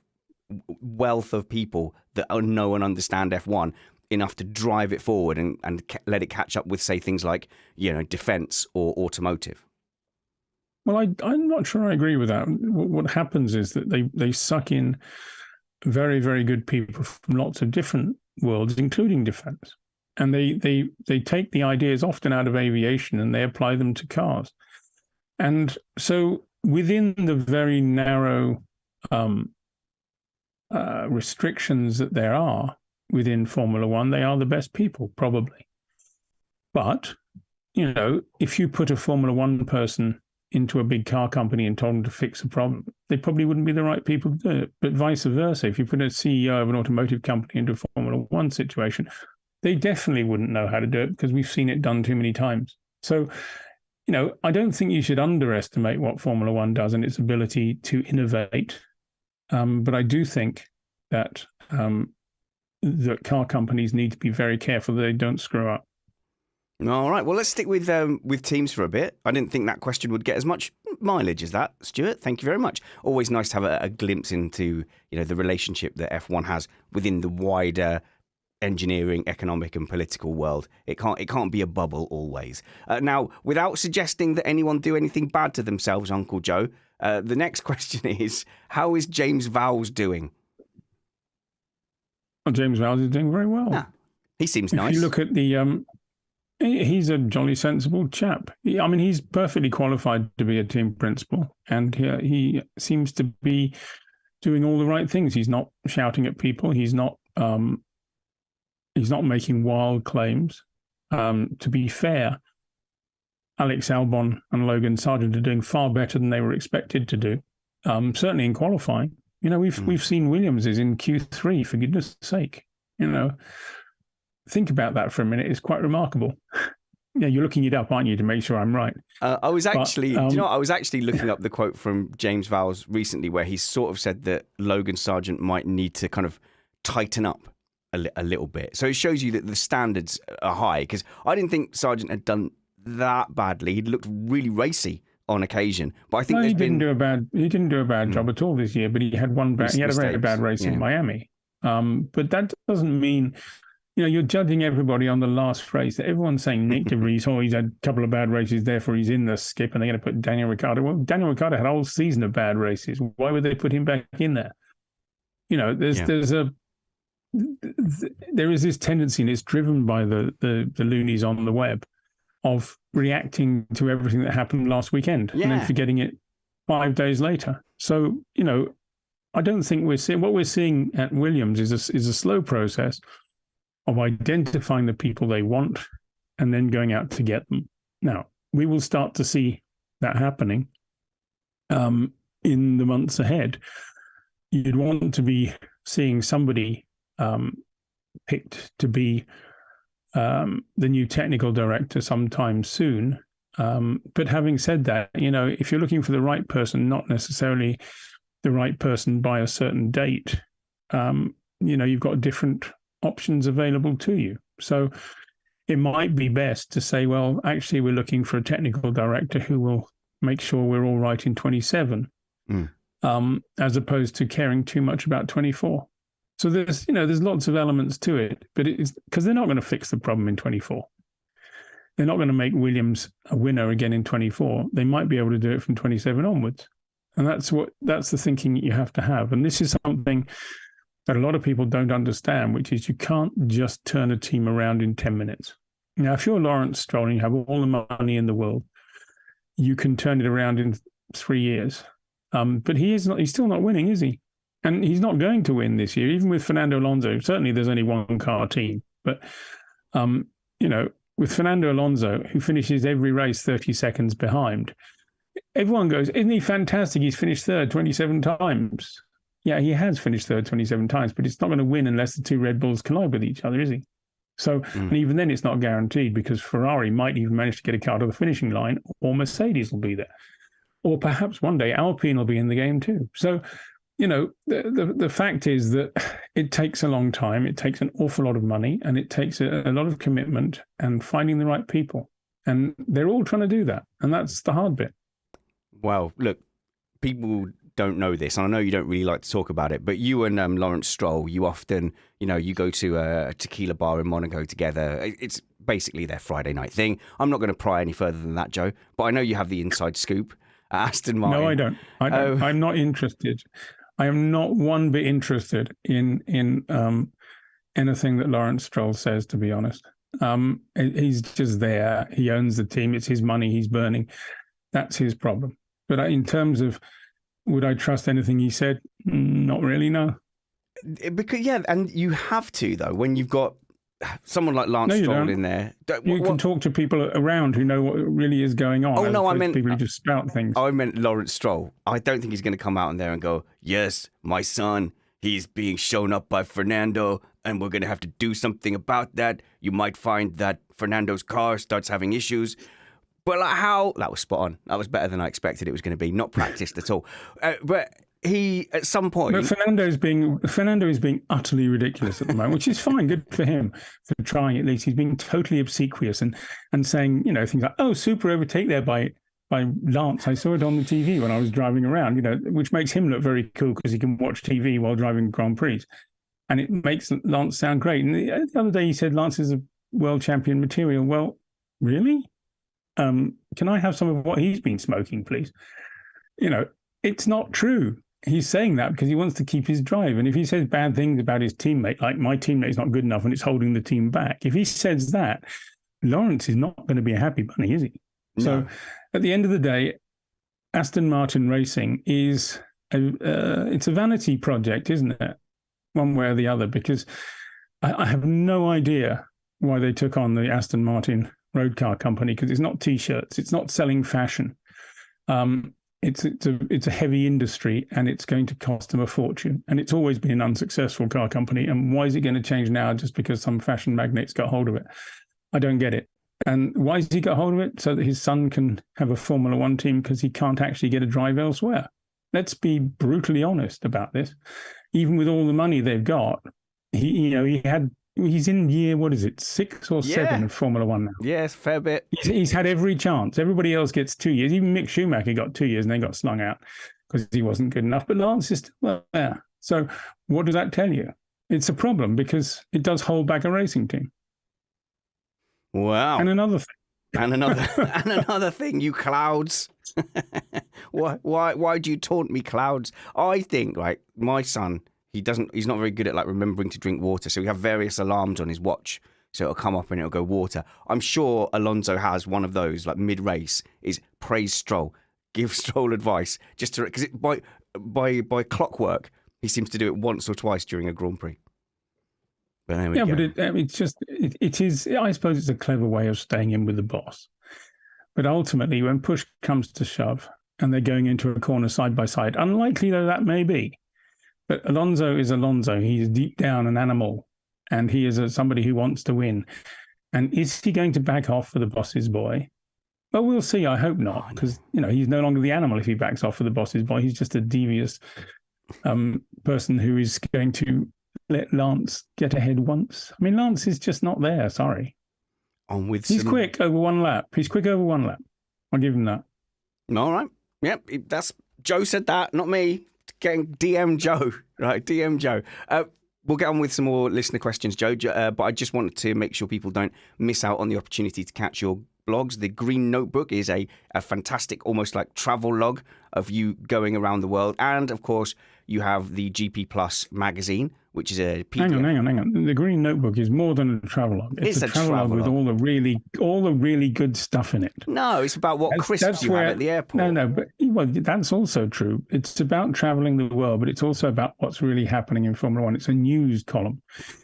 wealth of people that know and understand F1 enough to drive it forward and let it catch up with, say, things like defense or automotive. Well, I'm not sure I agree with that. What happens is that they suck in very, very good people from lots of different worlds, including defense. And they take the ideas often out of aviation and they apply them to cars. And so within the very narrow restrictions that there are within Formula One, they are the best people, probably. But, if you put a Formula One person into a big car company and told them to fix a problem, they probably wouldn't be the right people to do it. But vice versa, if you put a CEO of an automotive company into a Formula One situation, they definitely wouldn't know how to do it because we've seen it done too many times. So, I don't think you should underestimate what Formula One does and its ability to innovate. But I do think that that car companies need to be very careful that they don't screw up. All right. Well, let's stick with teams for a bit. I didn't think that question would get as much mileage as that, Stuart. Thank you very much. Always nice to have a glimpse into the relationship that F1 has within the wider engineering, economic, and political world. It can't be a bubble always. Now, without suggesting that anyone do anything bad to themselves, Uncle Joe, the next question is: how is James Vowles doing? Well, James Vowles is doing very well. Yeah, he seems nice. If you look at the he's a jolly sensible chap. He's perfectly qualified to be a team principal, and he seems to be doing all the right things. He's not shouting at people. He's not making wild claims. To be fair, Alex Albon and Logan Sargent are doing far better than they were expected to do. Certainly in qualifying. We've seen Williams is in Q3, for goodness sake. Think about that for a minute. It's quite remarkable. Yeah, you're looking it up, aren't you, to make sure I'm right? I was actually, I was actually looking up the quote from James Vowles recently, where he sort of said that Logan Sargent might need to kind of tighten up a little bit. So it shows you that the standards are high, because I didn't think Sargent had done that badly. He looked really racy on occasion, but I think he didn't do a bad job at all this year. But he had he had a very bad race in Miami. But that doesn't mean you're judging everybody on the last race. Everyone's saying Nick de Vries, he's had a couple of bad races, therefore he's in the skip, and they're going to put Daniel Ricciardo. Well, Daniel Ricciardo had a whole season of bad races. Why would they put him back in there? There is this tendency, and it's driven by the loonies on the web, of reacting to everything that happened last weekend and then forgetting it 5 days later. So, I don't think what we're seeing at Williams is a slow process of identifying the people they want and then going out to get them. Now, we will start to see that happening in the months ahead. You'd want to be seeing somebody picked to be the new technical director sometime soon. But having said that, if you're looking for the right person, not necessarily the right person by a certain date, you've got different options available to you. So it might be best to say, well, actually, we're looking for a technical director who will make sure we're all right in 27, as opposed to caring too much about 24. So there's lots of elements to it, but it's because they're not going to fix the problem in 24. They're not going to make Williams a winner again in 24. They might be able to do it from 27 onwards. And that's the thinking you have to have. And this is something that a lot of people don't understand, which is you can't just turn a team around in 10 minutes. Now, if you're Lawrence Stroll and you have all the money in the world, you can turn it around in 3 years. But he's still not winning, is he? And he's not going to win this year, even with Fernando Alonso. Certainly there's only one car team. But, with Fernando Alonso, who finishes every race 30 seconds behind, everyone goes, isn't he fantastic? He's finished third 27 times. Yeah, he has finished third 27 times, but it's not going to win unless the two Red Bulls collide with each other, is he? So, and even then it's not guaranteed, because Ferrari might even manage to get a car to the finishing line, or Mercedes will be there. Or perhaps one day Alpine will be in the game too. So, the fact is that it takes a long time. It takes an awful lot of money, and it takes a lot of commitment and finding the right people. And they're all trying to do that. And that's the hard bit. Well, look, people don't know this, and I know you don't really like to talk about it, but you and Lawrence Stroll, you often, you go to a tequila bar in Monaco together. It's basically their Friday night thing. I'm not going to pry any further than that, Joe, but I know you have the inside scoop. Aston Martin. No, I don't. I'm not interested. I am not one bit interested in anything that Lawrence Stroll says, to be honest. He's just there. He owns the team. It's his money he's burning. That's his problem. But in terms of, would I trust anything he said? Not really, no. Because, and you have to, though, when you've got someone like Lance Stroll in there. You can talk to people around who know what really is going on. Oh, no, I meant people who just spout things. I meant Lawrence Stroll. I don't think he's going to come out in there and go, yes, my son, he's being shown up by Fernando, and we're going to have to do something about that. You might find that Fernando's car starts having issues. But how? That was spot on. That was better than I expected it was going to be. Not practiced at all. But he, at some point... But Fernando is being utterly ridiculous at the moment, which is fine. Good for him for trying at least. He's being totally obsequious and saying, things like, oh, super overtake there by Lance. I saw it on the TV when I was driving around, which makes him look very cool because he can watch TV while driving Grand Prix. And it makes Lance sound great. And the other day he said Lance is a world champion material. Well, really? Can I have some of what he's been smoking, please? It's not true. He's saying that because he wants to keep his drive. And if he says bad things about his teammate, like my teammate's not good enough and it's holding the team back, if he says that, Lawrence is not going to be a happy bunny, is he? No. So at the end of the day, Aston Martin Racing is it's a vanity project, isn't it? One way or the other, because I have no idea why they took on the Aston Martin road car company, because it's not T-shirts, it's not selling fashion. It's a heavy industry, and it's going to cost them a fortune. And it's always been an unsuccessful car company. And why is it going to change now just because some fashion magnates got hold of it? I don't get it. And why has he got hold of it? So that his son can have a Formula One team, because he can't actually get a drive elsewhere. Let's be brutally honest about this. Even with all the money they've got, he's in year, 6 or 7 of Formula One now. Yes, fair bit. He's had every chance. Everybody else gets 2 years. Even Mick Schumacher got 2 years and then got slung out because he wasn't good enough. But Lance is still there. So what does that tell you? It's a problem because it does hold back a racing team. Wow. And another thing. And another thing, you clouds. Why do you taunt me, clouds? I think, my son, he's not very good at remembering to drink water. So we have various alarms on his watch. So it'll come up and it'll go water. I'm sure Alonso has one of those, mid-race, is praise Stroll, give Stroll advice, just to, because by clockwork, he seems to do it once or twice during a Grand Prix. But there we go. But it is, I suppose it's a clever way of staying in with the boss. But ultimately, when push comes to shove and they're going into a corner side by side, unlikely though that may be, but Alonso is Alonso. He's deep down an animal, and he is somebody who wants to win. And is he going to back off for the boss's boy? Well, we'll see. I hope not, because he's no longer the animal if he backs off for the boss's boy. He's just a devious person who is going to let Lance get ahead once. I mean, Lance is just not there. Sorry. He's quick over one lap. I'll give him that. All right. Yep. That's Joe said that, not me. Getting DM Joe, right? DM Joe. We'll get on with some more listener questions, Joe. But I just wanted to make sure people don't miss out on the opportunity to catch your blogs. The Green Notebook is a fantastic, almost like travel log of you going around the world. And of course, you have the GP Plus magazine, which is a PDF. Hang on. The Green Notebook is more than a travelogue. It's a travelogue with all the really good stuff in it. No, it's about what crisps you have at the airport. No, but well, that's also true. It's about traveling the world, but it's also about what's really happening in Formula One. It's a news column.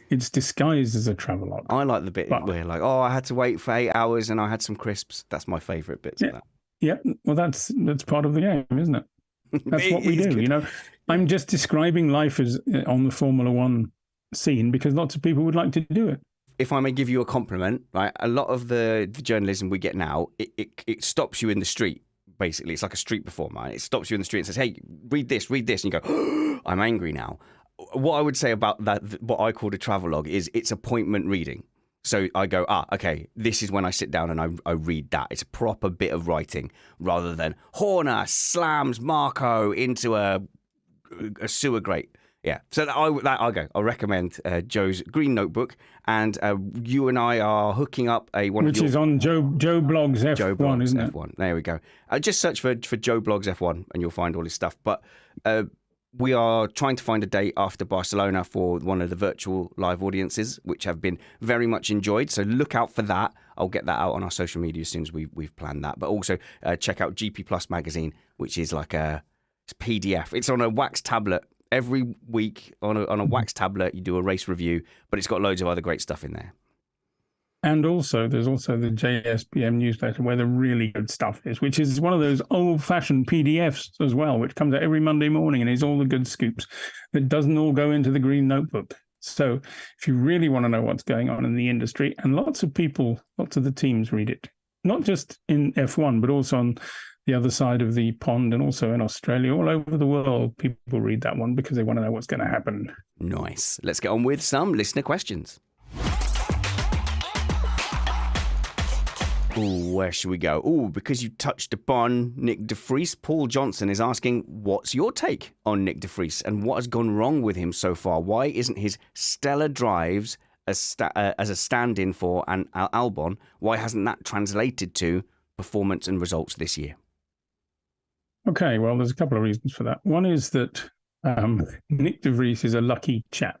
It's disguised as a travelogue. I like the bit where like, oh, I had to wait for 8 hours and I had some crisps. That's my favourite bits of that. Yeah, well, that's part of the game, isn't it? That's what we do. Good. You know, I'm just describing life as on the Formula One scene because lots of people would like to do it. If I may give you a compliment, right? A lot of the journalism we get now, it stops you in the street. Basically, it's like a street performer. Right? It stops you in the street and says, "Hey, read this," and you go, oh, "I'm angry now." What I would say about that, what I call a travelogue, is it's appointment reading. So I go, okay, this is when I sit down and I read that. It's a proper bit of writing rather than Horner slams Marco into a sewer grate. Yeah, so I'll go. I'll recommend Joe's Green Notebook, and you and I are hooking up which is on Joe Blogs F1, Joe Blogs isn't it? F1. There we go. Just search for Joe Blogs F1, and you'll find all his stuff. But we are trying to find a date after Barcelona for one of the virtual live audiences, which have been very much enjoyed. So look out for that. I'll get that out on our social media as soon as we've planned that. But also check out GP Plus magazine, which is like a PDF. It's on a wax tablet. Every week on a wax tablet, you do a race review, but it's got loads of other great stuff in there. And also, there's also the JSPM newsletter where the really good stuff is, which is one of those old-fashioned PDFs as well, which comes out every Monday morning and is all the good scoops that doesn't all go into the Green Notebook. So if you really want to know what's going on in the industry, and lots of the teams read it, not just in F1, but also on the other side of the pond and also in Australia, all over the world, people read that one because they want to know what's going to happen. Nice. Let's get on with some listener questions. Ooh, where should we go? Ooh, because you touched upon Nick de Vries, Paul Johnson is asking, what's your take on Nick de Vries and what has gone wrong with him so far? Why isn't his stellar drives as a stand-in for an Albon, why hasn't that translated to performance and results this year? Okay, well, there's a couple of reasons for that. One is that Nick de Vries is a lucky chap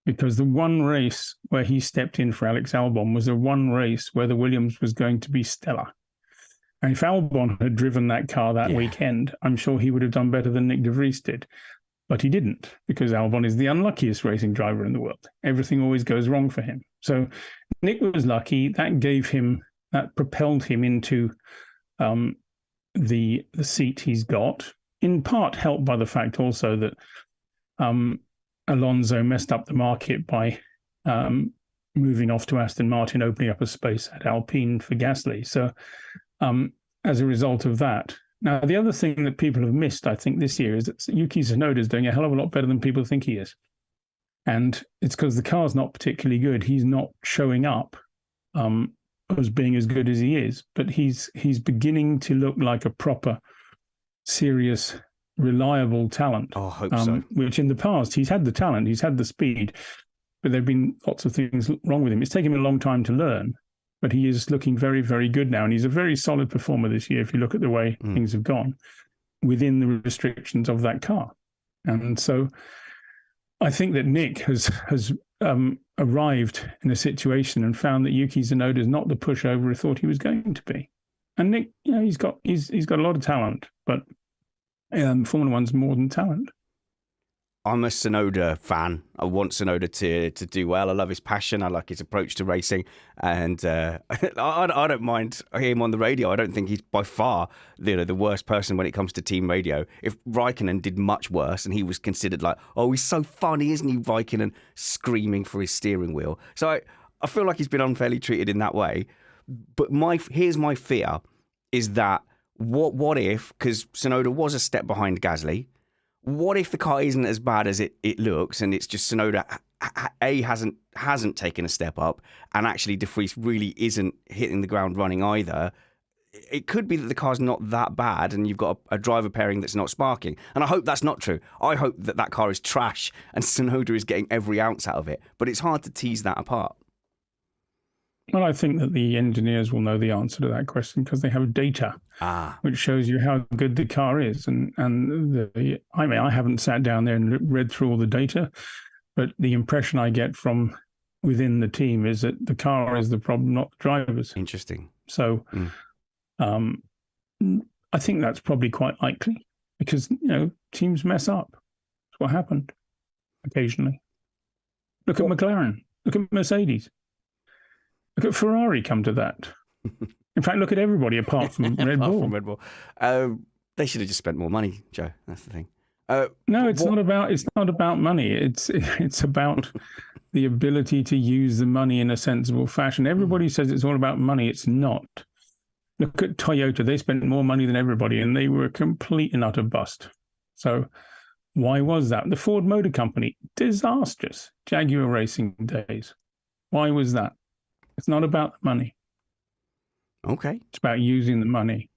because the one race where he stepped in for Alex Albon was the one race where the Williams was going to be stellar. And if Albon had driven that car that weekend, I'm sure he would have done better than Nick de Vries did. But he didn't because Albon is the unluckiest racing driver in the world. Everything always goes wrong for him. So Nick was lucky. That propelled him into the seat he's got, in part helped by the fact also that Alonso messed up the market by moving off to Aston Martin, opening up a space at Alpine for Gasly. So as a result of that. Now, the other thing that people have missed, I think, this year is that Yuki Tsunoda is doing a hell of a lot better than people think he is. And it's because the car's not particularly good. He's not showing up as being as good as he is, but he's beginning to look like a proper, serious, reliable talent. Oh, I hope so. Which in the past, he's had the talent, he's had the speed, but there have been lots of things wrong with him. It's taken him a long time to learn, but he is looking very, very good now. And he's a very solid performer this year, if you look at the way things have gone within the restrictions of that car. And so I think that Nick has arrived in a situation and found that Yuki Tsunoda is not the pushover he thought he was going to be. And Nick, he's got a lot of talent, but Formula One's more than talent. I'm a Tsunoda fan. I want Tsunoda to do well. I love his passion. I like his approach to racing. And I don't mind him on the radio. I don't think he's by far the worst person when it comes to team radio. If Raikkonen did much worse and he was considered like, oh, he's so funny, isn't he, Raikkonen, screaming for his steering wheel. So I feel like he's been unfairly treated in that way. But here's my fear is that what if, because Tsunoda was a step behind Gasly, what if the car isn't as bad as it looks, and it's just Tsunoda hasn't taken a step up, and actually De Vries really isn't hitting the ground running either? It could be that the car's not that bad, and you've got a driver pairing that's not sparking. And I hope that's not true. I hope that car is trash, and Tsunoda is getting every ounce out of it. But it's hard to tease that apart. Well, I think that the engineers will know the answer to that question because they have data, which shows you how good the car is. I haven't sat down there and read through all the data, but the impression I get from within the team is that the car is the problem, not the drivers. Interesting. So I I think that's probably quite likely because, teams mess up. That's what happened occasionally. Look at McLaren. Look at Mercedes. Look at Ferrari, come to that. In fact, look at everybody apart from Red Bull. From Red Bull. They should have just spent more money, Joe. That's the thing. No, it's not about money. It's about the ability to use the money in a sensible fashion. Everybody says it's all about money. It's not. Look at Toyota. They spent more money than everybody, and they were a complete and utter bust. So why was that? The Ford Motor Company, disastrous. Jaguar Racing days. Why was that? It's not about the money. Okay. It's about using the money.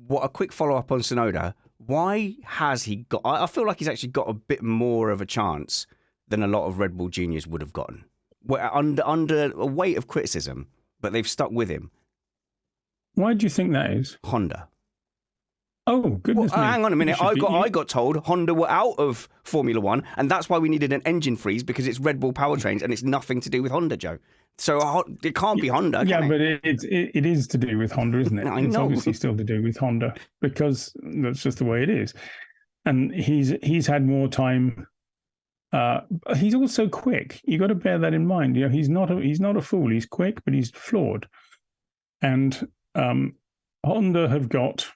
What a quick follow-up on Tsunoda. Why has he got... I feel like he's actually got a bit more of a chance than a lot of Red Bull juniors would have gotten. Under a weight of criticism, but they've stuck with him. Why do you think that is? Honda. Oh, goodness me. Hang on a minute. I got told Honda were out of Formula One, and that's why we needed an engine freeze, because it's Red Bull powertrains, and it's nothing to do with Honda, Joe. So it can't be Honda, can it? But it is to do with Honda, isn't it? I know. It's obviously still to do with Honda, because that's just the way it is. And he's had more time. He's also quick. You got to bear that in mind. He's not a fool. He's quick, but he's flawed. And Honda have got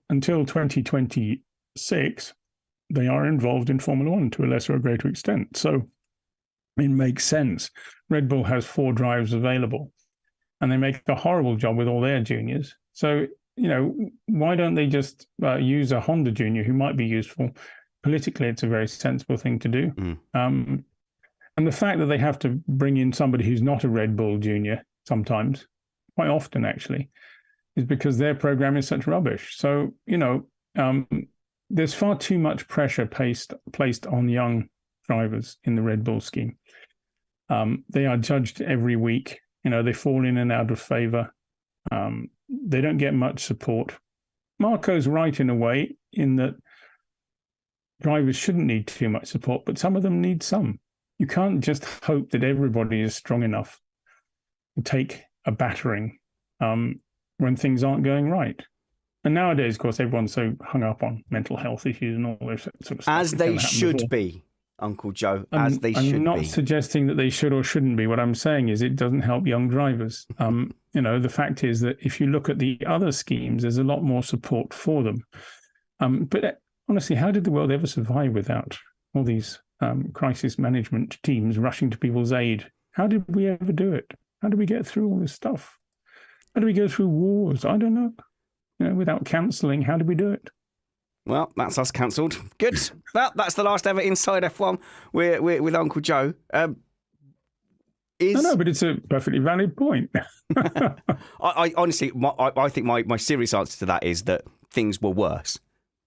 until 2026, they are involved in Formula One to a lesser or greater extent. So it makes sense. Red Bull has 4 drivers available, and they make a horrible job with all their juniors. So, why don't they just use a Honda junior who might be useful? Politically, it's a very sensible thing to do. And the fact that they have to bring in somebody who's not a Red Bull junior sometimes, quite often actually, is because their program is such rubbish. So, there's far too much pressure placed on young drivers in the Red Bull scheme. They are judged every week. They fall in and out of favor. They don't get much support. Marco's right in a way, in that drivers shouldn't need too much support, but some of them need some. You can't just hope that everybody is strong enough to take a battering when things aren't going right. And nowadays, of course, everyone's so hung up on mental health issues and all this sort of stuff. As they should be, Uncle Joe, as they should be. I'm not suggesting that they should or shouldn't be. What I'm saying is it doesn't help young drivers. The fact is that if you look at the other schemes, there's a lot more support for them. But honestly, how did the world ever survive without all these crisis management teams rushing to people's aid? How did we ever do it? How did we get through all this stuff? How do we go through wars? I don't know. Without cancelling, how did we do it? Well, that's us cancelled. Good. Well, that's the last ever Inside F1 we're with Uncle Joe. No, but it's a perfectly valid point. I honestly, I think my serious answer to that is that things were worse.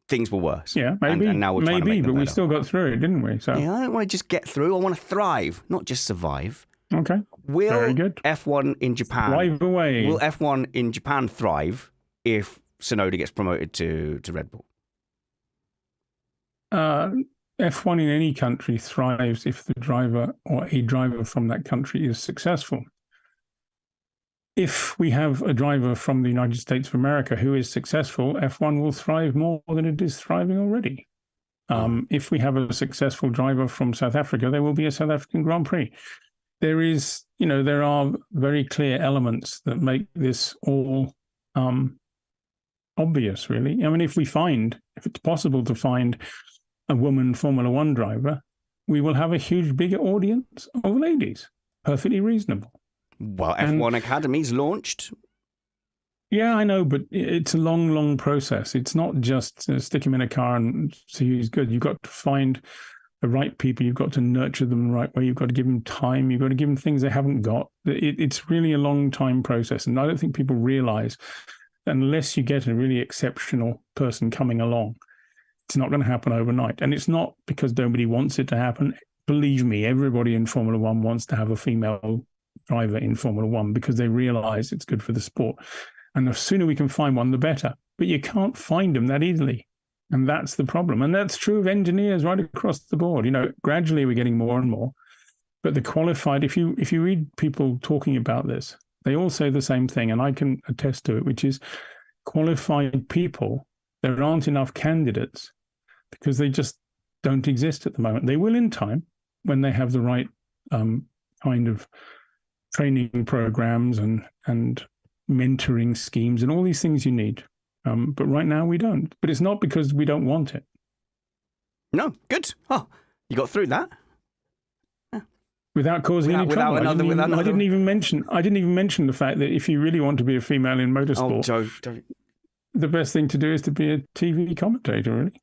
Things were worse. Yeah, maybe. And now we're trying to make them but we better. still got through it, didn't we? So yeah, I don't want to just get through. I want to thrive, not just survive. Okay. Very good. F1 in Japan thrive away? Will F1 in Japan thrive if Tsunoda gets promoted to Red Bull? F1 in any country thrives if the driver or a driver from that country is successful. If we have a driver from the United States of America who is successful, F1 will thrive more than it is thriving already. If we have a successful driver from South Africa, there will be a South African Grand Prix. There are very clear elements that make this all obvious, really. I mean, if it's possible to find a woman Formula One driver, we will have a huge, bigger audience of ladies. Perfectly reasonable. Well, F1 Academy's launched. Yeah, I know, but it's a long, long process. It's not just stick him in a car and see who's good. You've got to find the right people. You've got to nurture them the right way. You've got to give them time. You've got to give them things they haven't got. It's really a long time process. And I don't think people realize that unless you get a really exceptional person coming along, it's not going to happen overnight. And it's not because nobody wants it to happen. Believe me, everybody in Formula One wants to have a female driver in Formula One because they realize it's good for the sport. And the sooner we can find one, the better. But you can't find them that easily. And that's the problem. And that's true of engineers right across the board. Gradually we're getting more and more. But the qualified, if you read people talking about this, they all say the same thing, and I can attest to it, which is qualified people, there aren't enough candidates because they just don't exist at the moment. They will in time when they have the right kind of training programs and mentoring schemes and all these things you need. But right now we don't. But it's not because we don't want it. No, good. Oh, you got through that without causing any trouble. I didn't even mention the fact that if you really want to be a female in motorsport, Joe, don't. The best thing to do is to be a TV commentator, really.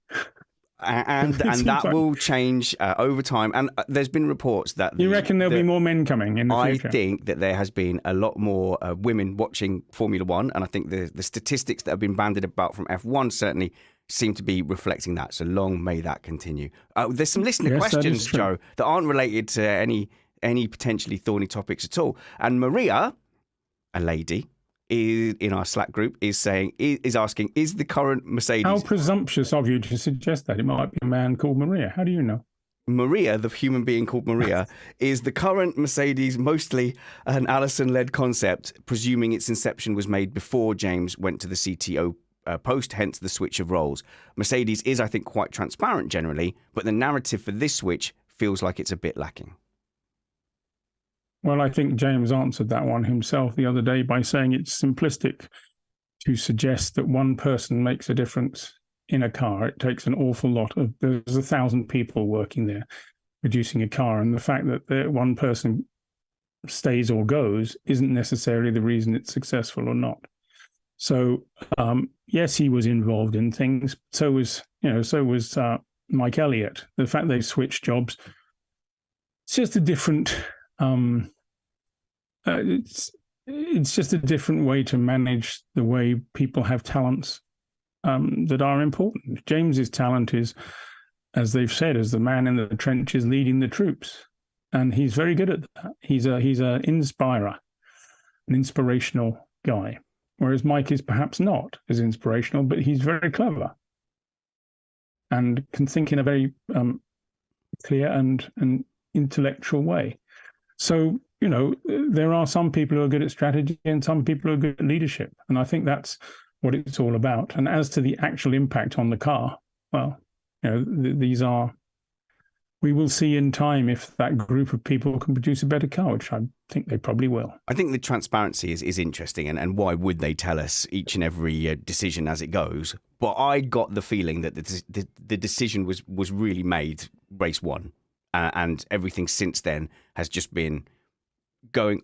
And that will change over time. And there's been reports that... You reckon there'll be more men coming in the future? I think that there has been a lot more women watching Formula One. And I think the statistics that have been bandied about from F1 certainly seem to be reflecting that. So long may that continue. There's some listener questions, Joe, that aren't related to any potentially thorny topics at all. And Maria, a lady... in our Slack group is asking, is the current Mercedes... How presumptuous of you to suggest that. It might be a man called Maria. How do you know? Maria, the human being called Maria, is the current Mercedes mostly an Allison-led concept, presuming its inception was made before James went to the CTO post, hence the switch of roles. Mercedes is, I think, quite transparent generally, but the narrative for this switch feels like it's a bit lacking. Well, I think James answered that one himself the other day by saying it's simplistic to suggest that one person makes a difference in a car. It takes an awful lot there's 1,000 people working there producing a car, and the fact that one person stays or goes isn't necessarily the reason it's successful or not. So, yes, he was involved in things. So was Mike Elliott. The fact they switched jobs, it's just a different... it's just a different way to manage the way people have talents that are important. James's talent is, as they've said, as the man in the trenches leading the troops, and he's very good at that. He's an inspirer, an inspirational guy, whereas Mike is perhaps not as inspirational, but he's very clever and can think in a very clear and intellectual way. So, there are some people who are good at strategy and some people who are good at leadership. And I think that's what it's all about. And as to the actual impact on the car, well, we will see in time if that group of people can produce a better car, which I think they probably will. I think the transparency is interesting. And why would they tell us each and every decision as it goes? But I got the feeling that the decision was really made race one. And everything since then has just been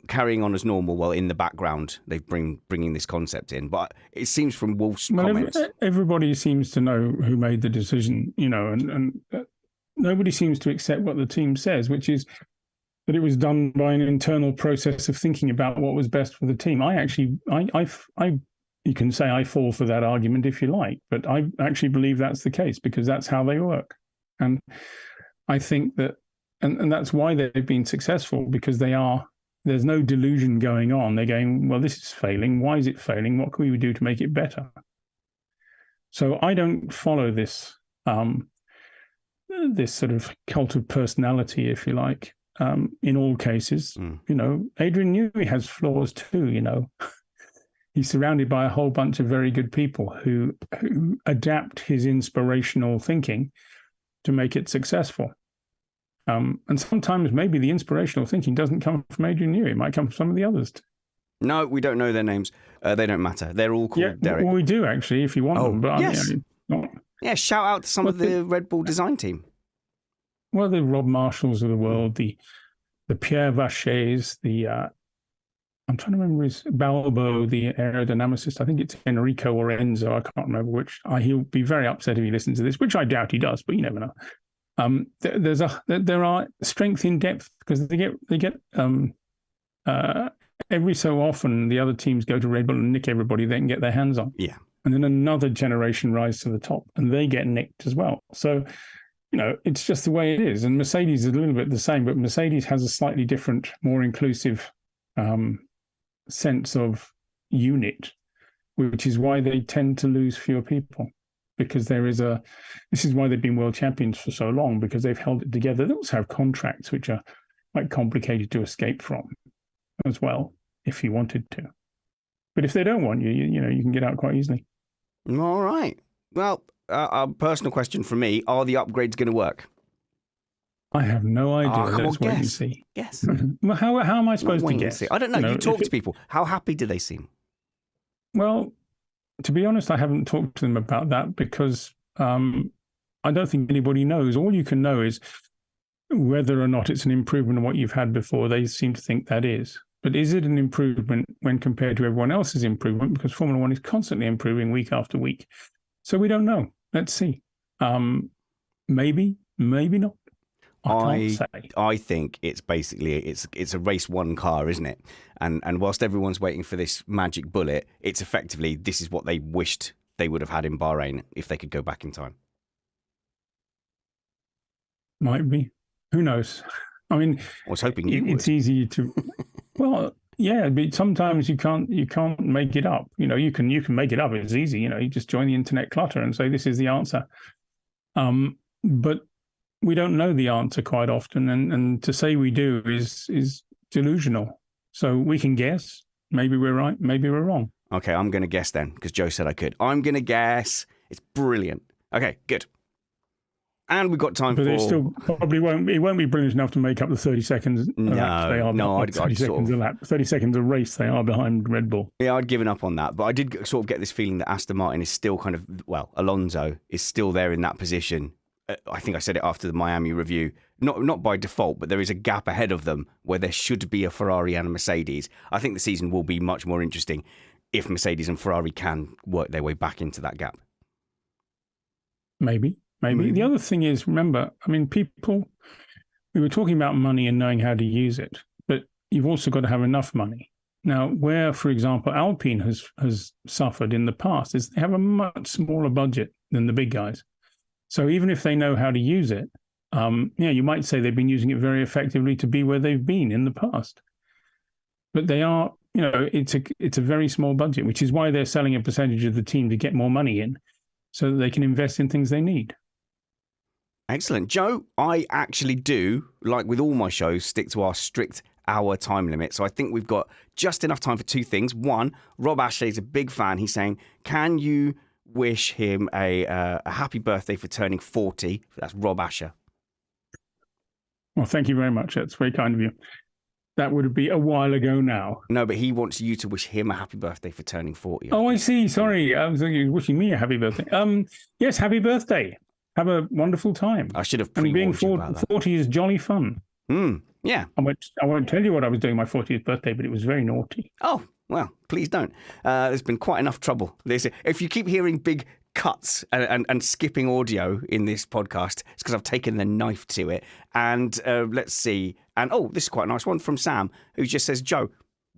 carrying on as normal, while in the background they've bringing this concept in. But it seems from Wolf's comments, everybody seems to know who made the decision, and nobody seems to accept what the team says, which is that it was done by an internal process of thinking about what was best for the team. You can say I fall for that argument if you like, but I actually believe that's the case because that's how they work. And I think that, and that's why they've been successful, because there's no delusion going on. They're going, well, this is failing. Why is it failing? What can we do to make it better? So I don't follow this sort of cult of personality, if you like, in all cases. Adrian Newey has flaws too, He's surrounded by a whole bunch of very good people who adapt his inspirational thinking to make it successful. And sometimes maybe the inspirational thinking doesn't come from Adrian Newey. It might come from some of the others. No, we don't know their names. They don't matter. They're all called Derek. Well, we do, actually, if you want them. But yes. Shout out to some of the Red Bull design team. Well, the Rob Marshalls of the world, the Pierre Vachets, I'm trying to remember his Balbo, the aerodynamicist. I think it's Enrico or Enzo. I can't remember which. He'll be very upset if he listens to this, which I doubt he does, but you never know. There are strength in depth because they get every so often the other teams go to Red Bull and nick everybody they can get their hands on. Yeah. And then another generation rise to the top and they get nicked as well. So, it's just the way it is. And Mercedes is a little bit the same, but Mercedes has a slightly different, more inclusive sense of unit, which is why they tend to lose fewer people. Because this is why they've been world champions for so long, because they've held it together. They also have contracts which are quite complicated to escape from as well, if you wanted to. But if they don't want you, you can get out quite easily. All right. Well, a personal question from me: are the upgrades going to work? I have no idea. Let's wait and see. Guess. Well, how am I supposed to guess? I don't know. You talk to people. How happy do they seem? Well, to be honest, I haven't talked to them about that because I don't think anybody knows. All you can know is whether or not it's an improvement on what you've had before. They seem to think that is. But is it an improvement when compared to everyone else's improvement? Because Formula One is constantly improving week after week. So we don't know. Let's see. Maybe not. I think it's basically it's a race one car, isn't it? And whilst everyone's waiting for this magic bullet, it's effectively this is what they wished they would have had in Bahrain if they could go back in time. Might be. Who knows? I mean, I was hoping it's easy to. Well, yeah, but sometimes you can't make it up. You can make it up. It's easy. You just join the internet clutter and say this is the answer. But we don't know the answer quite often, and to say we do is delusional. So we can guess. Maybe we're right. Maybe we're wrong. Okay, I'm going to guess then because Joe said I could. I'm going to guess. It's brilliant. Okay, good. And we've got time but it still probably won't. It won't be brilliant enough to make up the 30 seconds. I'd 30 seconds a lap. 30 seconds a race. They are behind Red Bull. Yeah, I'd given up on that, but I did sort of get this feeling that Aston Martin is still Alonso is still there in that position. I think I said it after the Miami review. Not by default, but there is a gap ahead of them where there should be a Ferrari and a Mercedes. I think the season will be much more interesting if Mercedes and Ferrari can work their way back into that gap. Maybe. The other thing is, remember, I mean, we were talking about money and knowing how to use it, but you've also got to have enough money. Now, where, for example, Alpine has suffered in the past is they have a much smaller budget than the big guys. So even if they know how to use it, you might say they've been using it very effectively to be where they've been in the past. But they are, it's a very small budget, which is why they're selling a percentage of the team to get more money in so that they can invest in things they need. Excellent. Joe, I actually do, like with all my shows, stick to our strict hour time limit. So I think we've got just enough time for two things. One, Rob Ashley is a big fan. He's saying, can you wish him a happy birthday for turning 40? That's Rob Asher. Well, thank you very much. That's very kind of you. That would be a while ago now. No, but he wants you to wish him a happy birthday for turning 40. Oh, I see. Sorry. I was thinking you were wishing me a happy birthday. Yes, happy birthday. Have a wonderful time. I should have pre-warned you about that. 40 is jolly fun. Yeah. I won't tell you what I was doing my 40th birthday, but it was very naughty. Oh, well, please don't. There's been quite enough trouble. If you keep hearing big cuts and skipping audio in this podcast, it's because I've taken the knife to it. And let's see. And this is quite a nice one from Sam, who just says, Joe,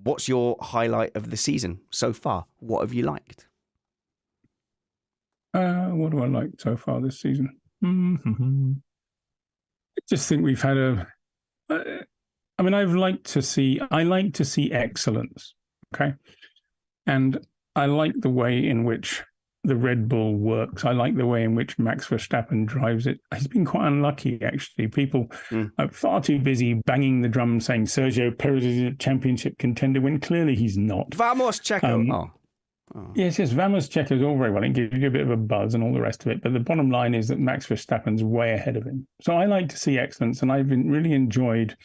what's your highlight of the season so far? What have you liked? What do I like so far this season? I just think we've had I like to see excellence. Okay. And I like the way in which the Red Bull works. I like the way in which Max Verstappen drives it. He's been quite unlucky, actually. People are far too busy banging the drum saying Sergio Perez is a championship contender when clearly he's not. Vamos, Checo. Yes, Vamos, Checo is all very well. It gives you a bit of a buzz and all the rest of it. But the bottom line is that Max Verstappen's way ahead of him. So I like to see excellence, and I've really enjoyed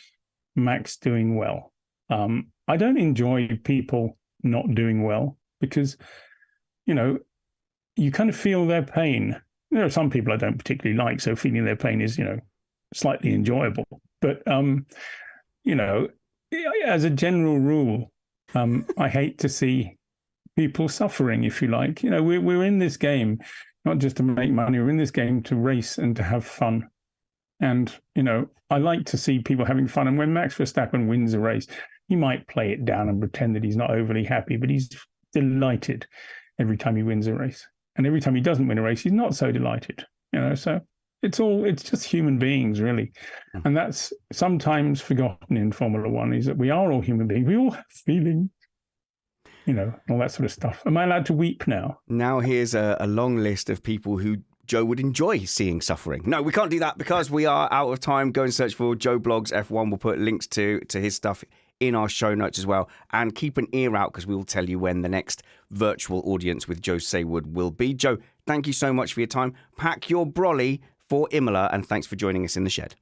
Max doing well. I don't enjoy people not doing well because, you kind of feel their pain. There are some people I don't particularly like, so feeling their pain is, slightly enjoyable. But, as a general rule, I hate to see people suffering, if you like. We're in this game not just to make money. We're in this game to race and to have fun. And, I like to see people having fun. And when Max Verstappen wins a race, he might play it down and pretend that he's not overly happy, but he's delighted every time he wins a race. And every time he doesn't win a race, he's not so delighted. So it's just human beings, really. And that's sometimes forgotten in Formula One, is that we are all human beings. We all have feelings. All that sort of stuff. Am I allowed to weep now? Now here's a long list of people who Joe would enjoy seeing suffering. No, we can't do that because we are out of time. Go and search for Joe Blogs F1. We'll put links to his stuff in our show notes as well. And keep an ear out because we will tell you when the next virtual audience with Joe Saward will be. Joe, thank you so much for your time. Pack your brolly for Imola, and thanks for joining us in the shed.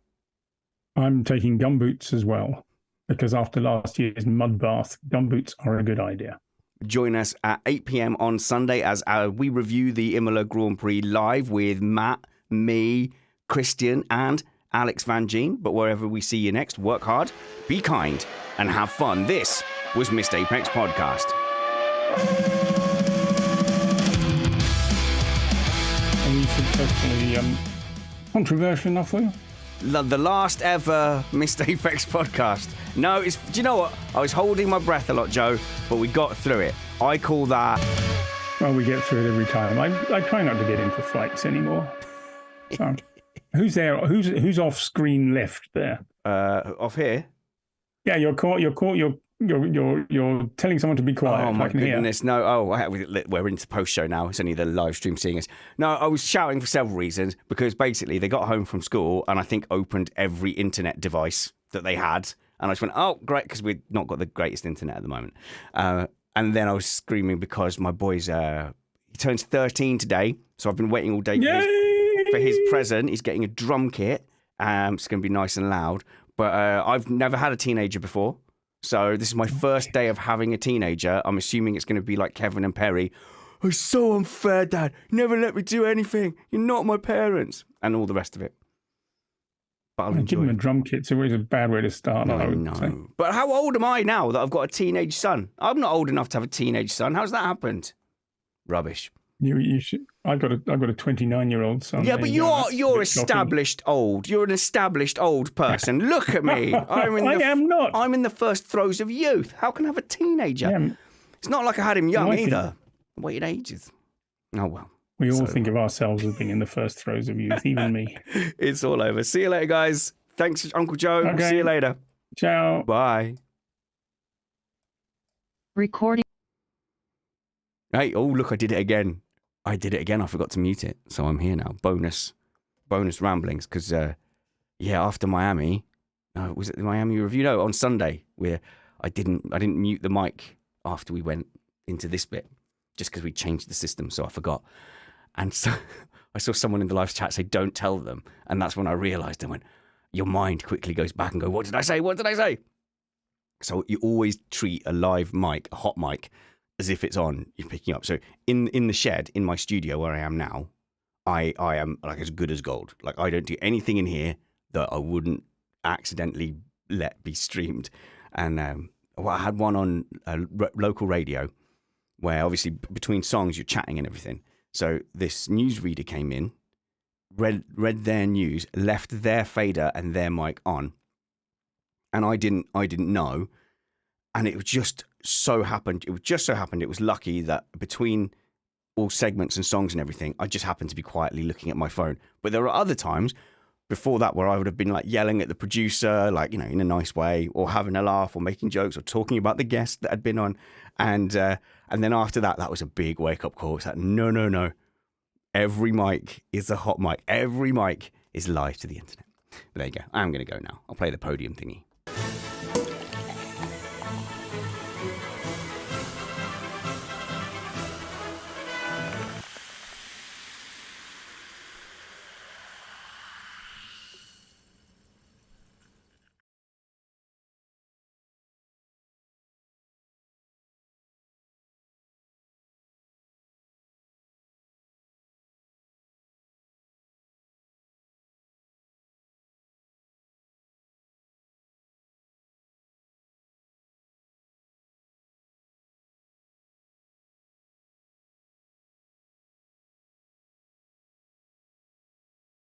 I'm taking gumboots as well, because after last year's mud bath, gumboots are a good idea. Join us at 8 p.m. on Sunday as we review the Imola Grand Prix live with Matt, me, Christian, and Alex Van Gien. But wherever we see you next, work hard, be kind, and have fun. This was Missed Apex Podcast. Are we successfully controversial enough for you? The last ever Missed Apex Podcast. No, do you know what? I was holding my breath a lot, Joe, but we got through it. I call that... Well, we get through it every time. I try not to get into fights anymore. So, who's there? Who's off screen left there? Off here? Yeah, you're telling someone to be quiet. Oh my goodness, no! Oh, we're into post show now. It's only the live stream seeing us. No, I was shouting for several reasons because basically they got home from school and I think opened every internet device that they had, and I just went, "Oh, great!" Because we've not got the greatest internet at the moment. And then I was screaming because my boy's he turns 13 today, so I've been waiting all day for his present. He's getting a drum kit. It's going to be nice and loud. But I've never had a teenager before. So this is my first day of having a teenager. I'm assuming it's going to be like Kevin and Perry. "Oh, it's so unfair, Dad. You never let me do anything. You're not my parents." And all the rest of it. But I'll give him a drum kit's always a bad way to start. I know. But how old am I now that I've got a teenage son? I'm not old enough to have a teenage son. How's that happened? Rubbish. You should. I've got a 29-year-old son. Yeah, but you're established old. You're an established old person. Look at me. I am not. I'm in the first throes of youth. How can I have a teenager? Yeah. It's not like I had him young either. I waited ages. Oh well. We all think of ourselves as being in the first throes of youth, even me. It's all over. See you later, guys. Thanks, Uncle Joe. Okay. See you later. Ciao. Bye. Recording. Hey, oh, look, I did it again. I forgot to mute it. So I'm here now. Bonus ramblings. Because, after Miami, was it the Miami review? No, on Sunday, where I didn't mute the mic after we went into this bit, just because we changed the system. So I forgot. And so I saw someone in the live chat say, "Don't tell them." And that's when I realized and went, your mind quickly goes back and go, "What did I say? What did I say?" So you always treat a live mic, a hot mic, as if it's on, you're picking up. So in the shed, in my studio where I am now, I am like as good as gold. Like I don't do anything in here that I wouldn't accidentally let be streamed. And I had one on local radio where obviously between songs you're chatting and everything. So this newsreader came in, read their news, left their fader and their mic on, and I didn't know, and it just so happened. It was lucky that between all segments and songs and everything, I just happened to be quietly looking at my phone. But there are other times before that where I would have been like yelling at the producer, like, you know, in a nice way, or having a laugh, or making jokes, or talking about the guest that had been on, and then after that was a big wake up call. It's like, no, every mic is a hot mic. Every mic is live to the internet. But there you go. I'm going to go now. I'll play the podium thingy.